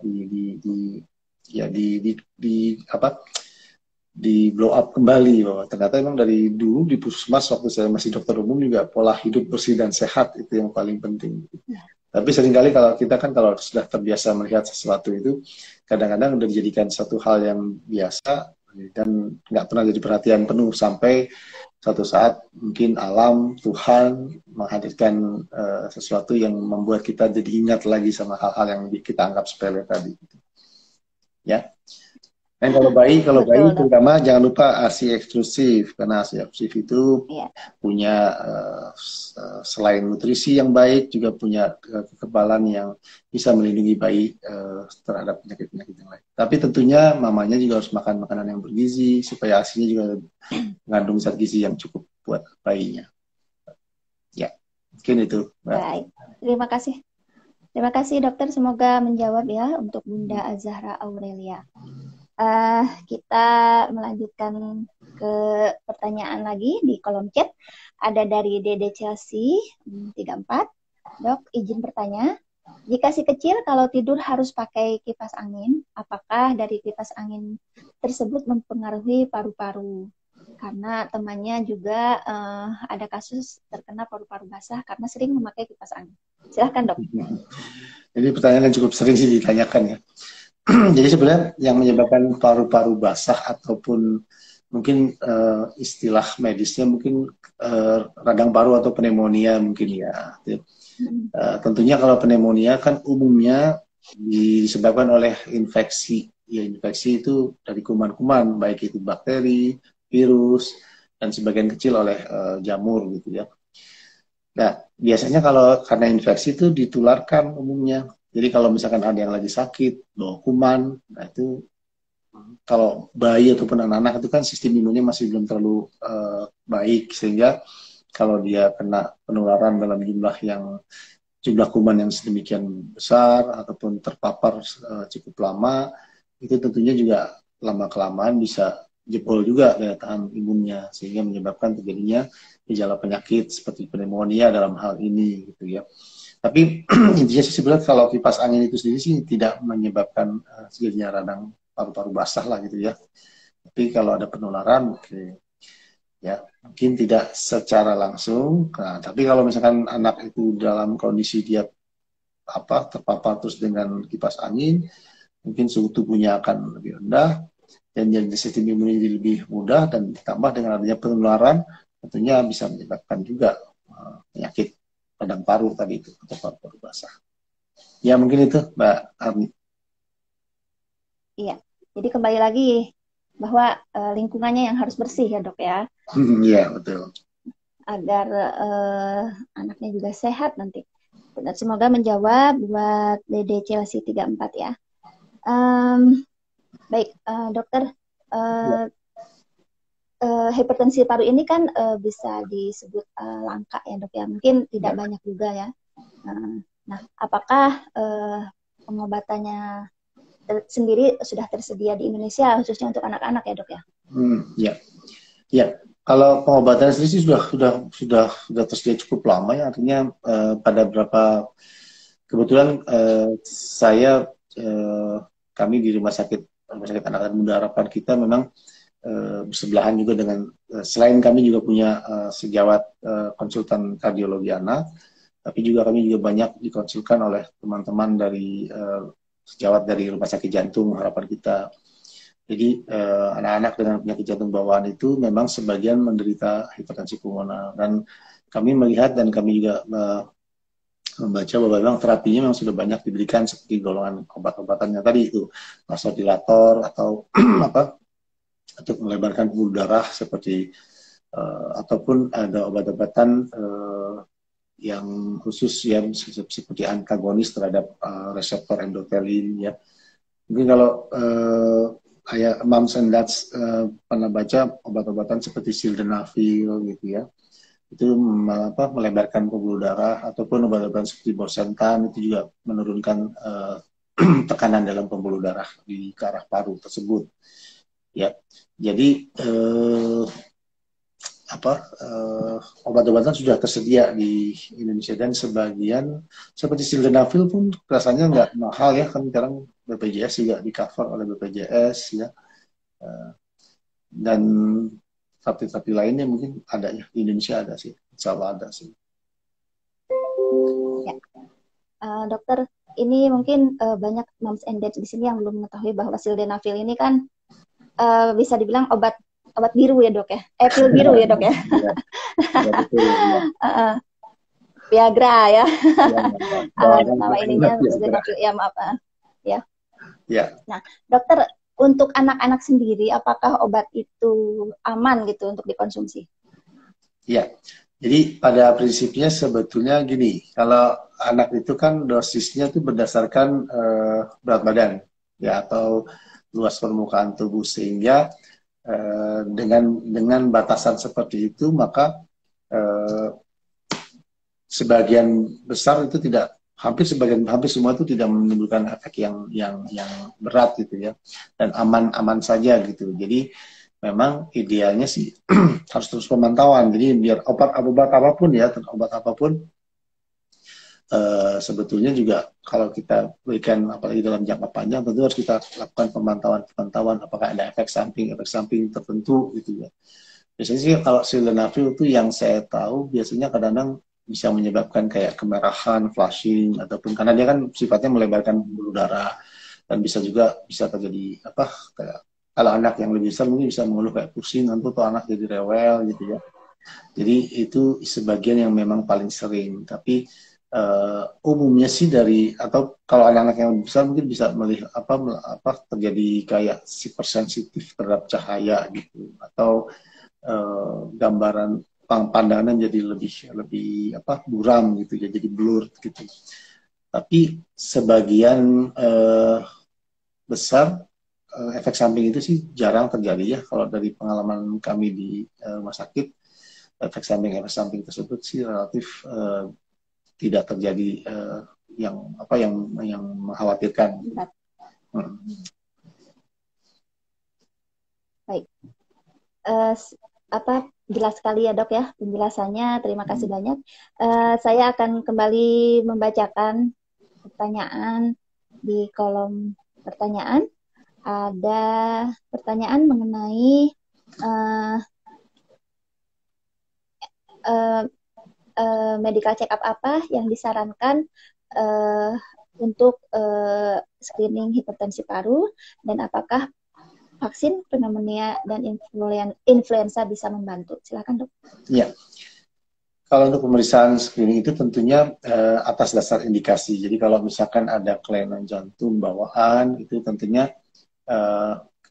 di blow up kembali, bahwa ternyata memang dari dulu di puskesmas waktu saya masih dokter umum juga pola hidup bersih dan sehat itu yang paling penting. Tapi seringkali kalau kita kan kalau sudah terbiasa melihat sesuatu itu kadang-kadang udah dijadikan satu hal yang biasa dan nggak pernah jadi perhatian penuh sampai suatu saat mungkin alam Tuhan menghadirkan sesuatu yang membuat kita jadi ingat lagi sama hal-hal yang kita anggap sepele tadi. Ya. Dan kalau bayi terutama jangan lupa ASI eksklusif, karena ASI eksklusif itu punya selain nutrisi yang baik juga punya kekebalan yang bisa melindungi bayi terhadap penyakit-penyakit yang lain. Tapi tentunya mamanya juga harus makan makanan yang bergizi supaya ASI-nya juga mengandung zat gizi yang cukup buat bayinya. Ya, mungkin itu. Baik, terima kasih. Terima kasih dokter, semoga menjawab ya untuk Bunda Azahra Aurelia. Kita melanjutkan ke pertanyaan lagi di kolom chat. Ada dari Dede Chelsea 34. Dok, izin bertanya. Jika si kecil kalau tidur harus pakai kipas angin, apakah dari kipas angin tersebut mempengaruhi paru-paru? Karena temannya juga ada kasus terkena paru-paru basah karena sering memakai kipas angin. Silahkan dok. Jadi pertanyaan yang cukup sering sih ditanyakan ya. Jadi sebenarnya yang menyebabkan paru-paru basah ataupun mungkin istilah medisnya mungkin radang paru atau pneumonia mungkin ya. Tentunya kalau pneumonia kan umumnya disebabkan oleh infeksi. Ya, infeksi itu dari kuman-kuman, baik itu bakteri, virus, dan sebagian kecil oleh jamur gitu ya. Nah, biasanya kalau karena infeksi itu ditularkan umumnya. Jadi kalau misalkan ada yang lagi sakit, bawa kuman, nah itu kalau bayi ataupun anak-anak itu kan sistem imunnya masih belum terlalu baik, sehingga kalau dia kena penularan dalam jumlah kuman yang sedemikian besar ataupun terpapar cukup lama, itu tentunya juga lama-kelamaan bisa jebol juga daya tahan imunnya, sehingga menyebabkan terjadinya gejala penyakit seperti pneumonia dalam hal ini gitu ya. Tapi intinya sih sebenarnya kalau kipas angin itu sendiri sih tidak menyebabkan terjadinya radang paru-paru basah lah gitu ya. Tapi kalau ada penularan, ya mungkin tidak secara langsung. Nah, tapi kalau misalkan anak itu dalam kondisi dia terpapar terus dengan kipas angin, mungkin suhu tubuhnya akan lebih rendah dan jadi sistem imunnya jadi lebih mudah, dan ditambah dengan adanya penularan tentunya bisa menyebabkan juga penyakit radang paru tadi itu atau paru-paru basah. Ya mungkin itu Mbak Arni. Iya, jadi kembali lagi bahwa lingkungannya yang harus bersih ya dok ya. Iya betul. Agar anaknya juga sehat nanti. Dan semoga menjawab buat Dede Chelsea 34 ya. Baik dokter, hipertensi paru ini kan bisa disebut langka ya dok ya, mungkin tidak banyak juga ya. Nah, apakah pengobatannya sendiri sudah tersedia di Indonesia khususnya untuk anak-anak ya dok ya? Ya. Kalau pengobatan sendiri sudah tersedia cukup lama ya, artinya pada kebetulan kami di rumah sakit anak-anak Muda Harapan kita memang bersebelahan juga dengan selain kami juga punya sejawat konsultan kardiologi anak, tapi juga kami juga banyak dikonsulkan oleh teman-teman dari sejawat dari rumah sakit jantung harapan kita. Jadi anak-anak dengan penyakit jantung bawaan itu memang sebagian menderita hipertensi pulmoner, dan kami melihat dan kami juga membaca bahwa memang terapinya memang sudah banyak diberikan seperti golongan obat-obatannya tadi itu vasodilator atau apa untuk melebarkan pembuluh darah seperti ataupun ada obat-obatan yang khusus yang seperti antagonis terhadap reseptor endothelin ya. Mungkin kalau kayak Moms and Dads pernah baca obat-obatan seperti sildenafil gitu ya, itu melebarkan pembuluh darah, ataupun obat-obatan seperti bosentan itu juga menurunkan tekanan dalam pembuluh darah di ke arah paru tersebut ya. Jadi obat-obatan sudah tersedia di Indonesia, dan sebagian seperti sildenafil pun rasanya nggak mahal ya, kan sekarang BPJS juga di cover oleh BPJS ya. Dan terapi-terapi lainnya mungkin ada ya, di Indonesia ada sih, insya Allah ada sih ya. Dokter, ini mungkin banyak moms and dads di sini yang belum mengetahui bahwa sildenafil ini kan bisa dibilang obat biru ya dok ya, pil biru ya dok ya. Ya, betul, ya. Viagra ya, Ya, nama ininya sildenafil ya, maaf ya. Ya. Nah dokter, untuk anak-anak sendiri apakah obat itu aman gitu untuk dikonsumsi? Ya, jadi pada prinsipnya sebetulnya gini, kalau anak itu kan dosisnya itu berdasarkan berat badan ya, atau luas permukaan tubuh, sehingga dengan batasan seperti itu maka sebagian besar itu tidak, hampir semua itu tidak menimbulkan efek yang berat gitu ya, dan aman saja gitu. Jadi memang idealnya sih harus terus pemantauan. Jadi biar obat apapun sebetulnya juga kalau kita berikan apalagi dalam jangka panjang, tentu harus kita lakukan pemantauan apakah ada efek samping tertentu gitu ya. Biasanya sih kalau sildenafil itu yang saya tahu biasanya kadang-kadang bisa menyebabkan kayak kemerahan, flushing, ataupun karena dia kan sifatnya melebarkan pembuluh darah, dan bisa terjadi kayak kalau anak yang lebih besar mungkin bisa mengeluh kayak pusing atau anak jadi rewel gitu ya. Jadi itu sebagian yang memang paling sering, tapi umumnya sih atau kalau anak-anak yang lebih besar mungkin bisa melihat terjadi kayak hypersensitif terhadap cahaya gitu, atau gambaran pandangan jadi lebih buram gitu ya, jadi blur gitu. Tapi sebagian besar efek samping itu sih jarang terjadi ya. Kalau dari pengalaman kami di rumah sakit, efek samping tersebut sih relatif tidak terjadi yang mengkhawatirkan. Baik, jelas sekali ya dok ya penjelasannya, terima kasih banyak. Saya akan kembali membacakan pertanyaan di kolom pertanyaan. Ada pertanyaan mengenai medical check up apa yang disarankan untuk screening hipertensi paru, dan apakah vaksin pneumonia dan influenza bisa membantu? Silakan dok. Iya. Kalau untuk pemeriksaan screening itu tentunya atas dasar indikasi. Jadi kalau misalkan ada kelainan jantung bawaan, itu tentunya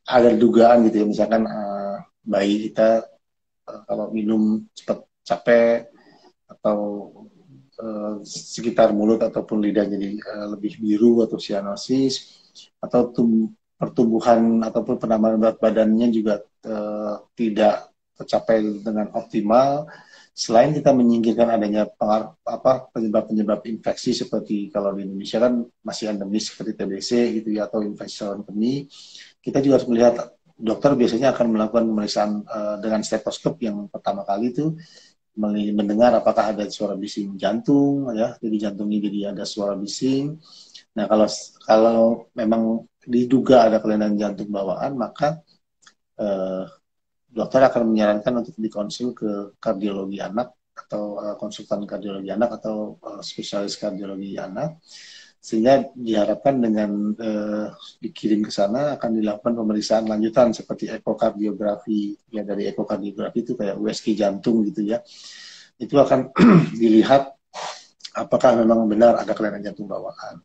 ada dugaan gitu ya. Misalkan bayi kita kalau minum cepat capek, atau sekitar mulut ataupun lidah jadi lebih biru atau cyanosis, atau pertumbuhan ataupun penambahan berat badannya juga tidak tercapai dengan optimal. Selain kita menyingkirkan adanya penyebab-penyebab infeksi seperti kalau di Indonesia kan masih endemis seperti TBC gitu ya, atau infeksi saluran kemih, kita juga harus melihat, dokter biasanya akan melakukan pemeriksaan dengan stetoskop yang pertama kali itu mendengar apakah ada suara bising jantung ya, jadi jantungnya jadi ada suara bising. Nah kalau memang diduga ada kelainan jantung bawaan, maka dokter akan menyarankan untuk dikonsul ke kardiologi anak atau konsultan kardiologi anak atau spesialis kardiologi anak, sehingga diharapkan dengan dikirim ke sana akan dilakukan pemeriksaan lanjutan seperti ekokardiografi ya. Dari ekokardiografi itu kayak USG jantung gitu ya. itu akan dilihat apakah memang benar ada kelainan jantung bawaan.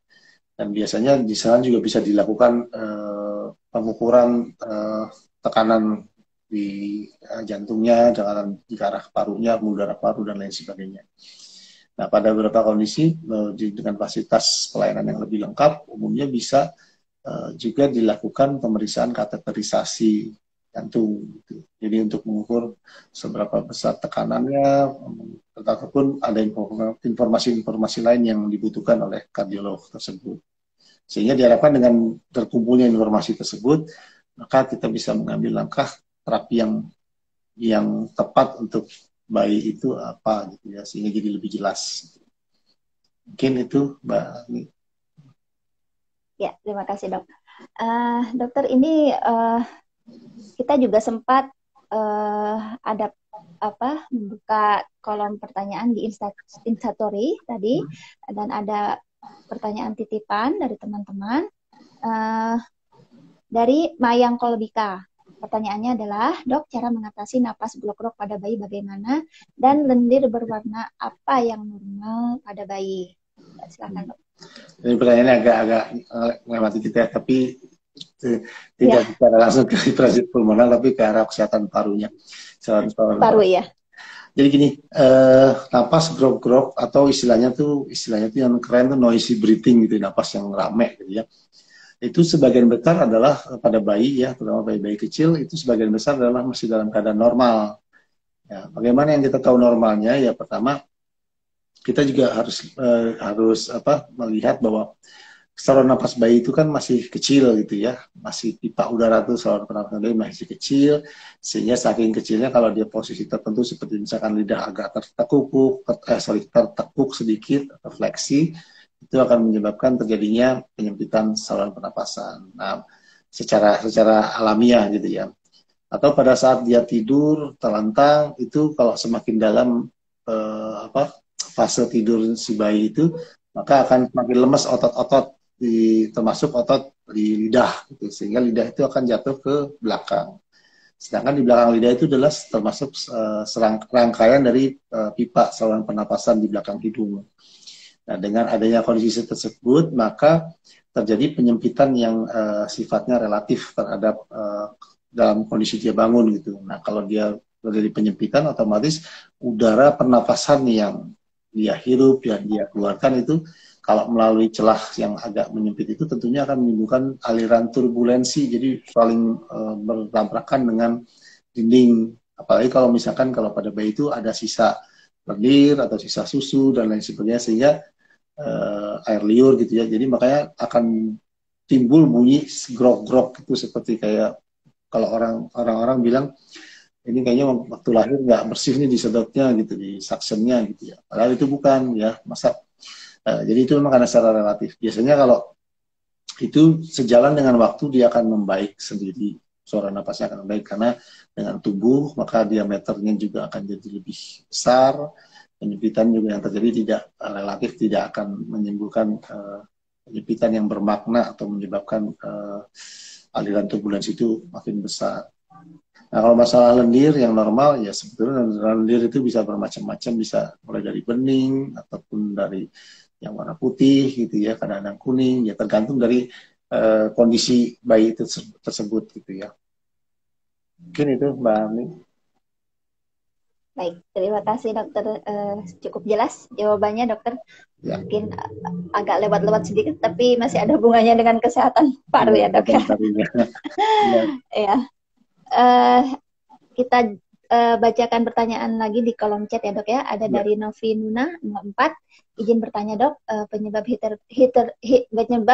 Dan biasanya di sana juga bisa dilakukan pengukuran tekanan di jantungnya, tekanan di arah parunya, pembuluh paru dan lain sebagainya. Nah, pada beberapa kondisi dengan fasilitas pelayanan yang lebih lengkap, umumnya bisa juga dilakukan pemeriksaan kateterisasi jantung. Gitu. Jadi untuk mengukur seberapa besar tekanannya, ataupun ada informasi-informasi lain yang dibutuhkan oleh kardiolog tersebut. Sehingga diharapkan dengan terkumpulnya informasi tersebut, maka kita bisa mengambil langkah terapi yang tepat untuk bayi itu apa gitu ya, sehingga jadi lebih jelas. Mungkin itu Mbak Ani. Ya, terima kasih dok. Dokter, ini kita juga sempat ada membuka kolom pertanyaan di Instastory tadi, dan ada pertanyaan titipan dari teman-teman dari Mayang Kolbika. Pertanyaannya adalah, dok, cara mengatasi napas grok-grok pada bayi bagaimana, dan lendir berwarna apa yang normal pada bayi? Ya, silakan dok. Ini pertanyaannya agak melewati kita, tapi tidak secara langsung ke hipertensi pulmoner, tapi ke arah kesehatan parunya. Paru ya. Jadi gini, napas grok-grok atau istilahnya tuh yang keren tuh noisy breathing gitu, napas yang rame gitu ya. Itu sebagian besar adalah pada bayi ya, terutama bayi-bayi kecil, itu sebagian besar adalah masih dalam keadaan normal. Ya, bagaimana yang kita tahu normalnya? Ya pertama, kita juga harus melihat bahwa saluran napas bayi itu kan masih kecil gitu ya, masih pipa udara tuh saluran pernapasan bayi masih kecil, sehingga saking kecilnya kalau dia posisi tertentu seperti misalkan lidah agak tertekuk sedikit atau fleksi, itu akan menyebabkan terjadinya penyempitan saluran pernapasan. Nah, secara alamiah gitu ya. Atau pada saat dia tidur terlentang, itu kalau semakin dalam fase tidur si bayi itu, maka akan semakin lemas otot-otot termasuk otot di lidah, gitu. Sehingga lidah itu akan jatuh ke belakang. Sedangkan di belakang lidah itu adalah termasuk rangkaian dari pipa saluran pernapasan di belakang hidung. Nah, dengan adanya kondisi tersebut, maka terjadi penyempitan yang sifatnya relatif terhadap dalam kondisi dia bangun gitu. Nah, kalau dia terjadi penyempitan, otomatis udara pernapasan yang dia hirup, yang dia keluarkan itu, kalau melalui celah yang agak menyempit itu, tentunya akan menimbulkan aliran turbulensi, jadi saling bertabrakan dengan dinding. Apalagi kalau misalkan kalau pada bayi itu ada sisa lendir atau sisa susu dan lain sebagainya, sehingga air liur gitu ya, jadi makanya akan timbul bunyi grok-grok itu, seperti kayak kalau orang-orang bilang ini kayaknya waktu lahir nggak bersih nih disedotnya gitu, di suctionnya gitu ya, padahal itu bukan ya, masa jadi itu memang karena secara relatif. Biasanya kalau itu sejalan dengan waktu dia akan membaik sendiri, suara napasnya akan membaik karena dengan tubuh maka diameternya juga akan jadi lebih besar. Penyempitan juga yang terjadi relatif tidak akan menimbulkan penyempitan yang bermakna atau menyebabkan aliran turbulensi itu makin besar. Nah, kalau masalah lendir yang normal, ya sebetulnya lendir itu bisa bermacam-macam, bisa mulai dari bening ataupun dari yang warna putih gitu ya, kadang-kadang kuning, ya tergantung dari kondisi bayi itu tersebut gitu ya. Mungkin itu Mbak Ami. Baik, terima kasih dokter, cukup jelas jawabannya dokter. Ya. Mungkin agak lewat-lewat sedikit, tapi masih ada hubungannya dengan kesehatan paru ya dok ya. Ya. Kita bacakan pertanyaan lagi di kolom chat ya dok ya. Ada dari Novi Nuna 04. Izin bertanya dok, penyebab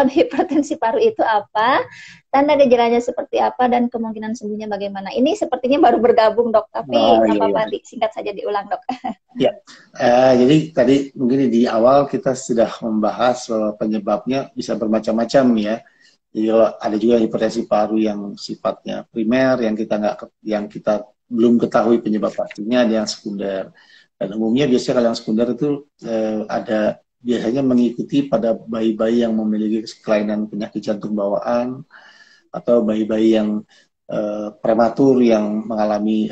hipertensi paru itu apa? Tanda gejalanya seperti apa dan kemungkinan sembuhnya bagaimana? Ini sepertinya baru bergabung dok, tapi nggak apa-apa, singkat saja diulang dok. Ya, jadi tadi mungkin di awal kita sudah membahas bahwa penyebabnya bisa bermacam-macam ya. Jadi ada juga hipertensi paru yang sifatnya primer, yang kita belum ketahui penyebab pastinya, ada yang sekunder. Dan umumnya biasanya kalau yang sekunder itu biasanya mengikuti pada bayi-bayi yang memiliki kelainan penyakit jantung bawaan atau bayi-bayi yang prematur yang mengalami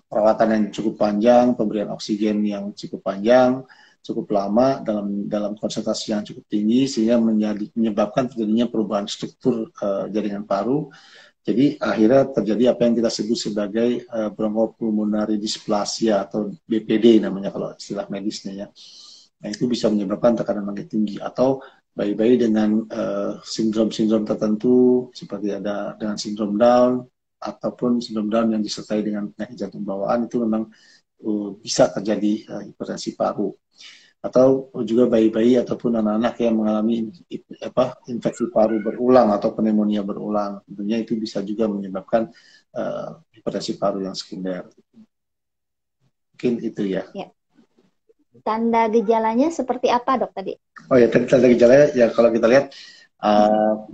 perawatan yang cukup panjang, pemberian oksigen yang cukup panjang, cukup lama dalam konsentrasi yang cukup tinggi sehingga menyebabkan terjadinya perubahan struktur jaringan paru. Jadi akhirnya terjadi apa yang kita sebut sebagai bronchopulmonary dysplasia atau BPD namanya kalau istilah medisnya ya. Nah itu bisa menyebabkan tekanan makin tinggi atau bayi-bayi dengan sindrom-sindrom tertentu seperti ada dengan sindrom Down ataupun sindrom Down yang disertai dengan penyakit jantung bawaan itu memang bisa terjadi hipertensi paru. Atau juga bayi-bayi ataupun anak-anak yang mengalami infeksi paru berulang atau pneumonia berulang, tentunya itu bisa juga menyebabkan hipertensi paru yang sekunder. Mungkin itu ya. Tanda gejalanya seperti apa dok tadi? Oh ya, tanda gejalanya ya kalau kita lihat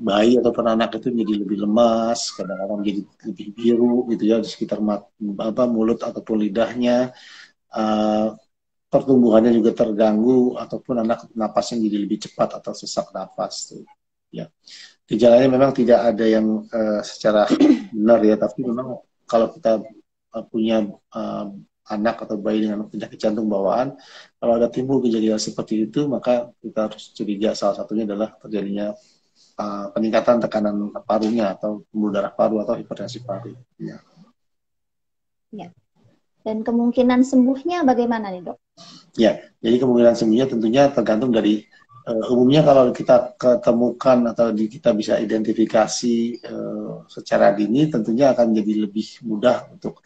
bayi ataupun anak itu jadi lebih lemas, kadang-kadang jadi lebih biru gitu ya di sekitar mulut ataupun lidahnya. Pertumbuhannya juga terganggu ataupun anak napasnya jadi lebih cepat atau sesak napas tuh. Ya. Gejalanya memang tidak ada yang secara benar ya, tapi memang kalau kita punya anak atau bayi dengan penyakit jantung bawaan, kalau ada timbul gejala seperti itu, maka kita harus curiga salah satunya adalah terjadinya peningkatan tekanan parunya atau pembuluh darah paru atau hipertensi paru. Ya. Ya. Dan kemungkinan sembuhnya bagaimana nih dok? Ya, jadi kemungkinan sembuhnya tentunya tergantung dari umumnya kalau kita ketemukan atau kita bisa identifikasi secara dini, tentunya akan jadi lebih mudah untuk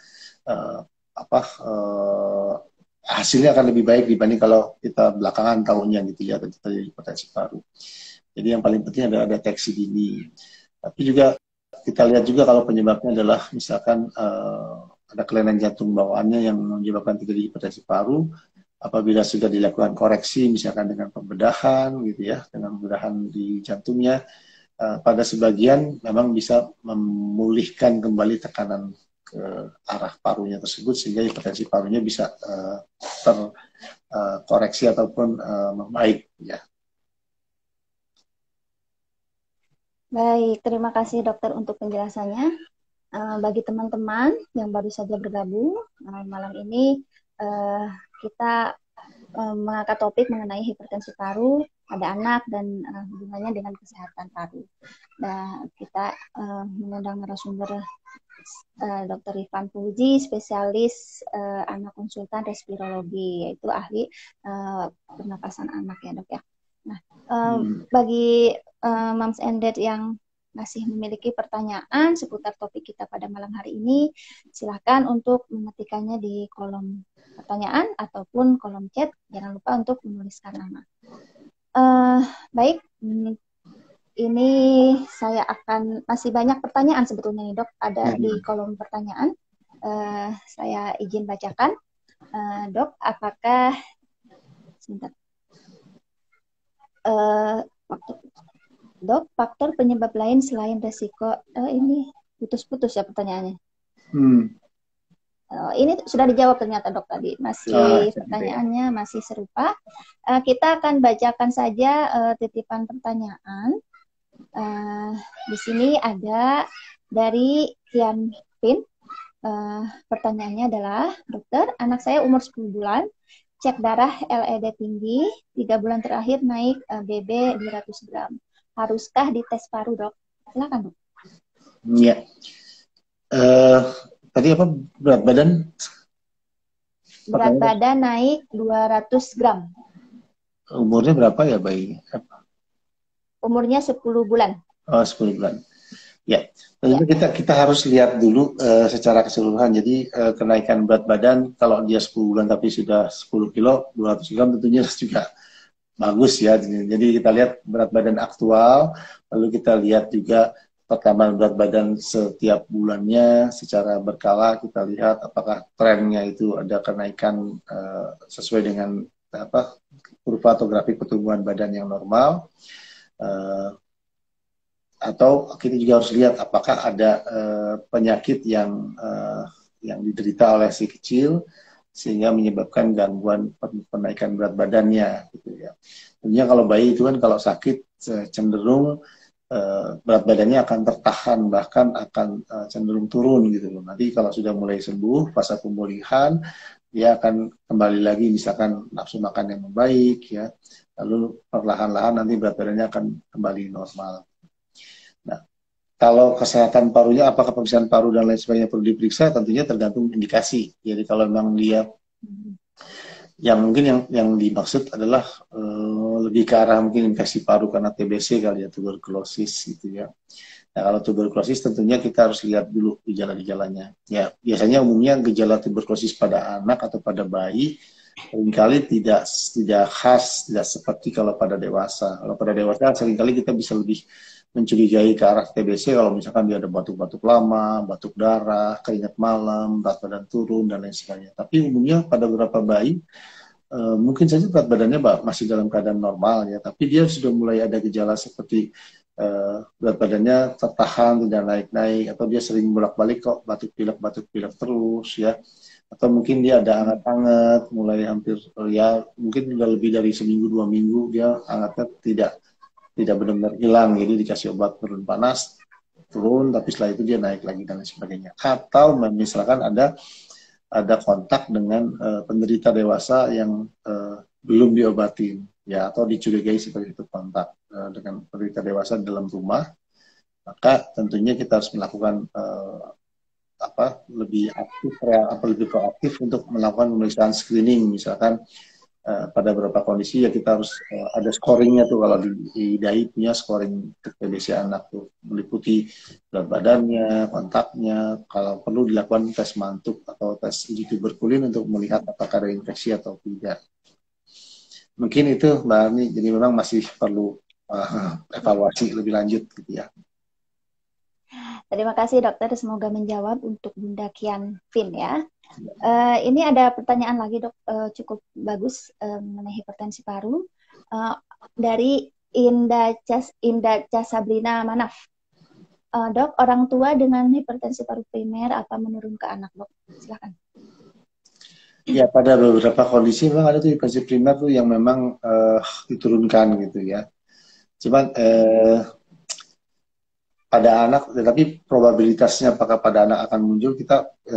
hasilnya akan lebih baik dibanding kalau kita belakangan tahunnya gitu ya terjadi hipertensi paru. Jadi yang paling penting adalah deteksi dini. Tapi juga kita lihat juga kalau penyebabnya adalah misalkan ada kelainan jantung bawaannya yang menyebabkan terjadi hipertensi paru, apabila sudah dilakukan koreksi misalkan dengan pembedahan gitu ya, dengan pembedahan di jantungnya, pada sebagian memang bisa memulihkan kembali tekanan ke arah parunya tersebut sehingga hipertensi parunya bisa terkoreksi ataupun membaik ya. Baik, terima kasih dokter untuk penjelasannya. Bagi teman-teman yang baru saja bergabung malam ini, kita mengangkat topik mengenai hipertensi paru pada anak dan hubungannya dengan kesehatan paru. Nah, kita mengundang narasumber Dr. Rifan Puji, spesialis anak konsultan respirologi, yaitu ahli pernapasan anak ya dok ya. Nah, bagi Moms and Dad yang masih memiliki pertanyaan seputar topik kita pada malam hari ini, silakan untuk mengetikkannya di kolom pertanyaan ataupun kolom chat. Jangan lupa untuk menuliskan nama. Baik, ini saya akan masih banyak pertanyaan sebetulnya nih dok, ada di kolom pertanyaan. Saya izin bacakan. Dok, apakah sebentar. Dok, faktor penyebab lain selain resiko ini putus-putus ya pertanyaannya. Ini sudah dijawab ternyata dok tadi. Masih pertanyaannya masih serupa. Kita akan bacakan saja titipan pertanyaan. Di sini ada dari Tian Pin. Pertanyaannya adalah, dokter, anak saya umur 10 bulan, cek darah LED tinggi, 3 bulan terakhir naik BB 200 gram. Haruskah dites paru, dok? Silakan, dok. Iya. Tadi apa berat badan? Berat badan naik 200 gram. Umurnya berapa ya bayi? Umurnya 10 bulan. Oh, 10 bulan. Ya, tentu kita harus lihat dulu secara keseluruhan. Jadi kenaikan berat badan kalau dia 10 bulan tapi sudah 10 kilo, 200 gram tentunya juga bagus ya. Jadi kita lihat berat badan aktual, lalu kita lihat juga perkembangan berat badan setiap bulannya secara berkala. Kita lihat apakah trennya itu ada kenaikan sesuai dengan kurva atau grafik pertumbuhan badan yang normal. Atau kita juga harus lihat apakah ada penyakit yang diderita oleh si kecil sehingga menyebabkan gangguan penaikan berat badannya gitu ya. Tentunya kalau bayi itu kan kalau sakit cenderung berat badannya akan tertahan, bahkan akan cenderung turun gitu loh. Nanti kalau sudah mulai sembuh, fase pemulihan, dia akan kembali lagi misalkan nafsu makan yang membaik ya, lalu perlahan-lahan nanti berat badannya akan kembali normal. Nah, kalau kesehatan parunya, apakah pemeriksaan paru dan lain sebagainya perlu diperiksa, tentunya tergantung indikasi. Jadi kalau memang dia yang mungkin yang dimaksud adalah lebih ke arah mungkin infeksi paru karena TBC kali ya, tuberkulosis gitu ya. Nah, kalau tuberkulosis tentunya kita harus lihat dulu gejala-gejalanya. Ya, biasanya umumnya gejala tuberkulosis pada anak atau pada bayi seringkali tidak khas, tidak seperti kalau pada dewasa. Kalau pada dewasa seringkali kita bisa lebih mencurigai ke arah TBC kalau misalkan dia ada batuk-batuk lama, batuk darah, keringat malam, berat badan turun dan lain sebagainya. Tapi umumnya pada beberapa bayi mungkin saja berat badannya masih dalam keadaan normal ya, tapi dia sudah mulai ada gejala seperti berat badannya tertahan, tidak naik-naik, atau dia sering bolak-balik kok batuk pilek terus ya, atau mungkin dia ada anget-anget, mulai hampir ya mungkin sudah lebih dari seminggu 2 minggu dia angetnya tidak benar-benar hilang, jadi dikasih obat turun panas, turun, tapi setelah itu dia naik lagi dan lain sebagainya. Atau misalkan ada kontak dengan penderita dewasa yang belum diobatin ya, atau dicurigai seperti itu kontak dengan penderita dewasa dalam rumah, maka tentunya kita harus melakukan lebih proaktif untuk melakukan pemeriksaan screening. Misalkan pada beberapa kondisi ya kita harus ada scoringnya tuh, kalau di DAI punya scoring untuk TBC anak tuh, meliputi berat badannya, kontaknya, kalau perlu dilakukan tes mantuk atau tes uji tuberkulin untuk melihat apakah ada infeksi atau tidak. Mungkin itu Mbak Arni, jadi memang masih perlu evaluasi lebih lanjut gitu ya. Terima kasih dokter, semoga menjawab untuk Bunda Kian Fin ya. Ini ada pertanyaan lagi dok, cukup bagus mengenai hipertensi paru dari Indah Casabrina Manaf. Dok, orang tua dengan hipertensi paru primer apa menurun ke anak dok? Silakan. Ya, pada beberapa kondisi memang ada tuh hipertensi primer tuh yang memang diturunkan gitu ya. Cuman pada anak, tetapi probabilitasnya apakah pada anak akan muncul,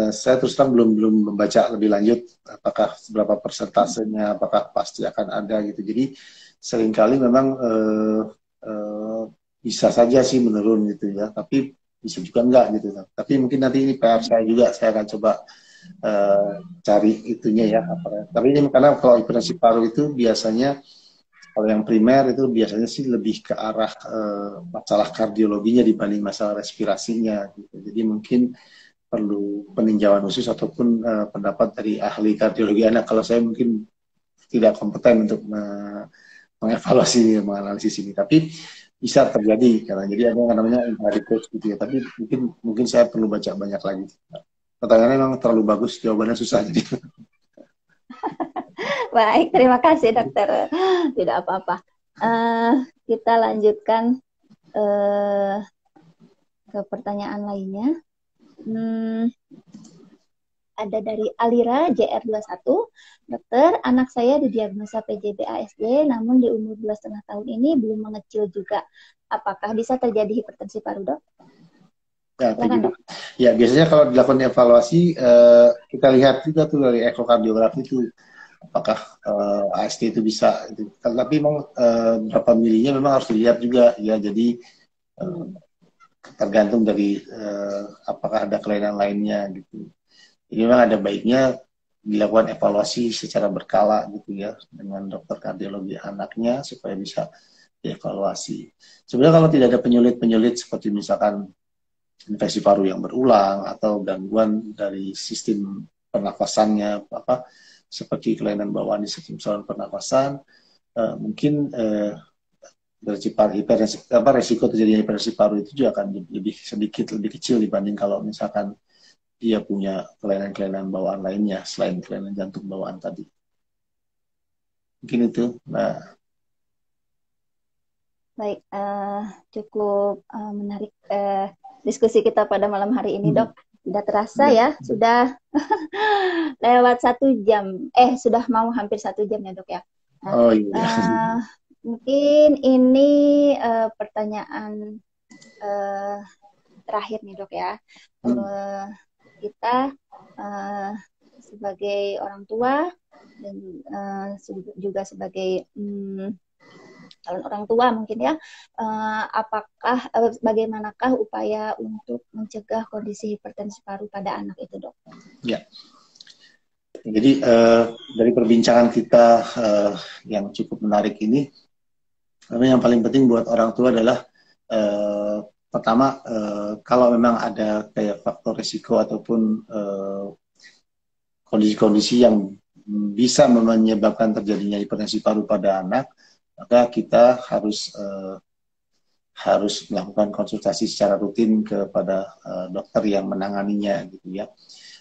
saya terus terang belum membaca lebih lanjut apakah seberapa persentasenya, apakah pasti akan ada gitu. Jadi seringkali memang bisa saja sih menurun gitu ya, tapi bisa juga enggak gitu. Tapi mungkin nanti ini PR saya juga, saya akan coba cari itunya ya. Tapi ini karena kalau hipertensi paru itu biasanya, kalau yang primer itu biasanya sih lebih ke arah masalah kardiologinya dibanding masalah respirasinya gitu. Jadi mungkin perlu peninjauan khusus ataupun pendapat dari ahli kardiologi anak. Kalau saya mungkin tidak kompeten untuk mengevaluasi, menganalisis ini. Tapi bisa terjadi karena jadi ada yang namanya inheritance gitu ya. Tapi mungkin saya perlu baca banyak lagi. Pertanyaannya memang terlalu bagus, jawabannya susah jadi. Baik, terima kasih dokter. Tidak apa-apa. Kita lanjutkan ke pertanyaan lainnya. Ada dari Alira JR21. Dokter, anak saya didiagnosa PJB ASD, namun di umur 2,5 tahun ini belum mengecil juga. Apakah bisa terjadi hipertensi paru, dok? Ya, ya, biasanya kalau dilakukan evaluasi, kita lihat juga tuh dari ekokardiografi itu apakah ASD itu bisa. Tapi memang berapa milinya memang harus dilihat juga ya. Jadi tergantung dari apakah ada kelainan lainnya gitu. Jadi memang ada baiknya dilakukan evaluasi secara berkala gitu ya dengan dokter kardiologi anaknya supaya bisa dievaluasi. Sebenarnya kalau tidak ada penyulit-penyulit seperti misalkan infeksi paru yang berulang atau gangguan dari sistem pernafasannya, seperti kelainan bawaan di sistem saluran pernafasan, mungkin resiko terjadinya hipertensi paru itu juga akan lebih kecil dibanding kalau misalkan dia punya kelainan-kelainan bawaan lainnya selain kelainan jantung bawaan tadi. Mungkin itu. Nah, baik, cukup menarik diskusi kita pada malam hari ini, dok. Tidak terasa ya, sudah lewat 1 jam. Sudah mau hampir 1 jam ya, dok ya. Nah, oh iya. Mungkin ini pertanyaan terakhir nih dok ya. Kita sebagai orang tua dan juga sebagai calon orang tua mungkin ya, apakah bagaimanakah upaya untuk mencegah kondisi hipertensi paru pada anak itu dok? Ya. Jadi dari perbincangan kita yang cukup menarik ini, yang paling penting buat orang tua adalah pertama, kalau memang ada kayak faktor risiko ataupun kondisi-kondisi yang bisa menyebabkan terjadinya hipertensi paru pada anak, maka kita harus melakukan konsultasi secara rutin kepada dokter yang menanganinya, gitu ya.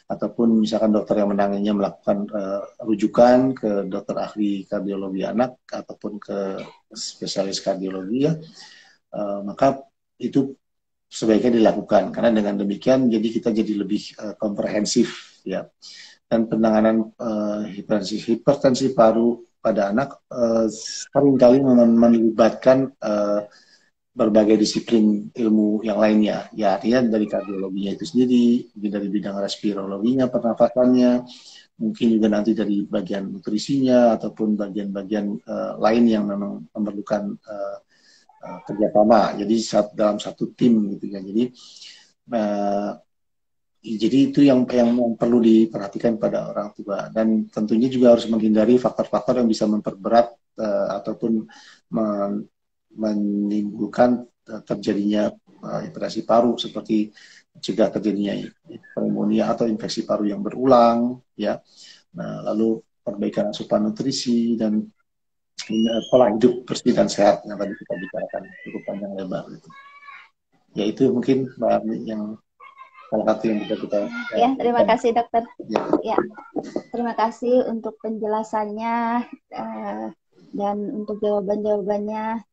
Ataupun misalkan dokter yang menanganinya melakukan rujukan ke dokter ahli kardiologi anak ataupun ke spesialis kardiologi ya, maka itu sebaiknya dilakukan, karena dengan demikian jadi kita jadi lebih komprehensif ya. Dan penanganan hipertensi paru pada anak seringkali melibatkan berbagai disiplin ilmu yang lainnya, ya artinya dari kardiologinya itu sendiri, mungkin dari bidang respirologinya, pernafasannya, mungkin juga nanti dari bagian nutrisinya ataupun bagian-bagian lain yang memang memerlukan kerjasama. Jadi dalam satu tim gitu ya. Jadi itu yang perlu diperhatikan pada orang tua, dan tentunya juga harus menghindari faktor-faktor yang bisa memperberat ataupun menimbulkan terjadinya hipertensi paru, seperti mencegah terjadinya pneumonia atau infeksi paru yang berulang ya. Nah, lalu perbaikan asupan nutrisi dan pola hidup bersih dan sehat yang tadi kita bicarakan cukup panjang lebar gitu. Ya itu mungkin Mbak Arni yang salah satu yang bisa kita ya. Terima kasih dokter. Ya, terima kasih untuk penjelasannya dan untuk jawaban-jawabannya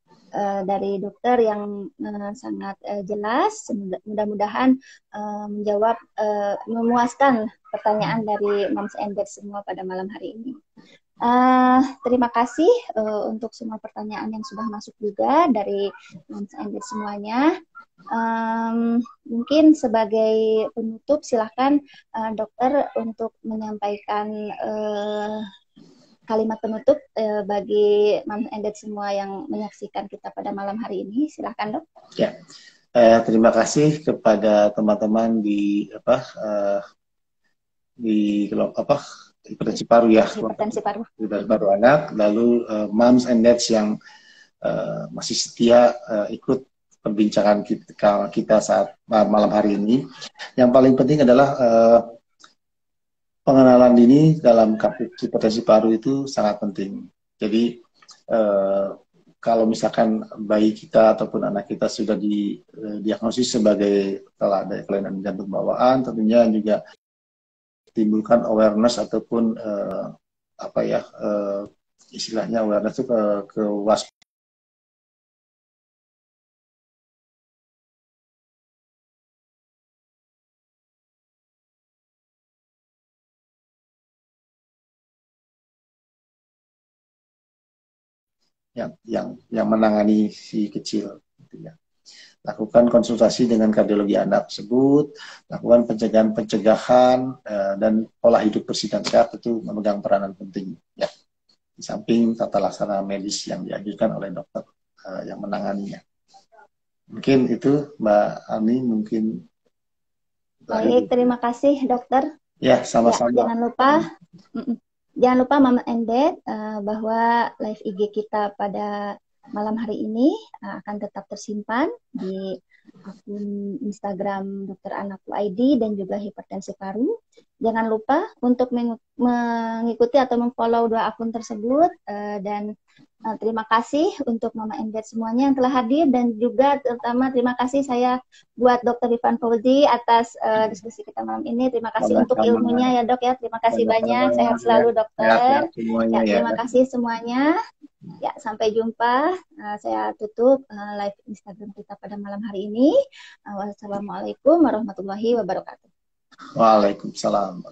dari dokter yang sangat jelas. Mudah-mudahan menjawab memuaskan pertanyaan dari Moms and Dad semua pada malam hari ini. Terima kasih untuk semua pertanyaan yang sudah masuk juga dari Moms and Dad semuanya. Mungkin sebagai penutup silahkan dokter untuk menyampaikan kalimat penutup bagi Moms and Dad semua yang menyaksikan kita pada malam hari ini. Silahkan dok. Ya, terima kasih kepada teman-teman di hipertensi paru ya, hipertensi paru anak, lalu Moms and Dads yang masih setia ikut perbincangan kita saat malam hari ini. Yang paling penting adalah pengenalan dini dalam kasus hipertensi paru itu sangat penting. Jadi kalau misalkan bayi kita ataupun anak kita sudah didiagnosis sebagai telah ada kelainan jantung bawaan, tentunya juga timbulkan awareness ataupun istilahnya awareness itu kewaspadaan yang menangani si kecil gitu ya. Lakukan konsultasi dengan kardiologi anak tersebut, lakukan pencegahan dan pola hidup bersih dan sehat itu memegang peranan penting ya. Di samping tata laksana medis yang dianjurkan oleh dokter yang menanganinya. Mungkin itu Mbak Ani, mungkin. Baik, terima kasih dokter. Ya, sama-sama. Ya, jangan lupa Mama and Dad bahwa live IG kita pada malam hari ini akan tetap tersimpan di akun Instagram Dokter Anak ID dan juga hipertensi paru. Jangan lupa untuk mengikuti atau memfollow dua akun tersebut dan terima kasih untuk Mama and Dad semuanya yang telah hadir, dan juga terutama terima kasih saya buat Dr. Rifan Fauzi atas diskusi kita malam ini. Terima kasih untuk ilmunya ya dok ya. Terima kasih banyak. Sehat selalu dokter. Ya, terima kasih semuanya. Ya, sampai jumpa. Saya tutup live Instagram kita pada malam hari ini. Wassalamualaikum warahmatullahi wabarakatuh. Waalaikumsalam.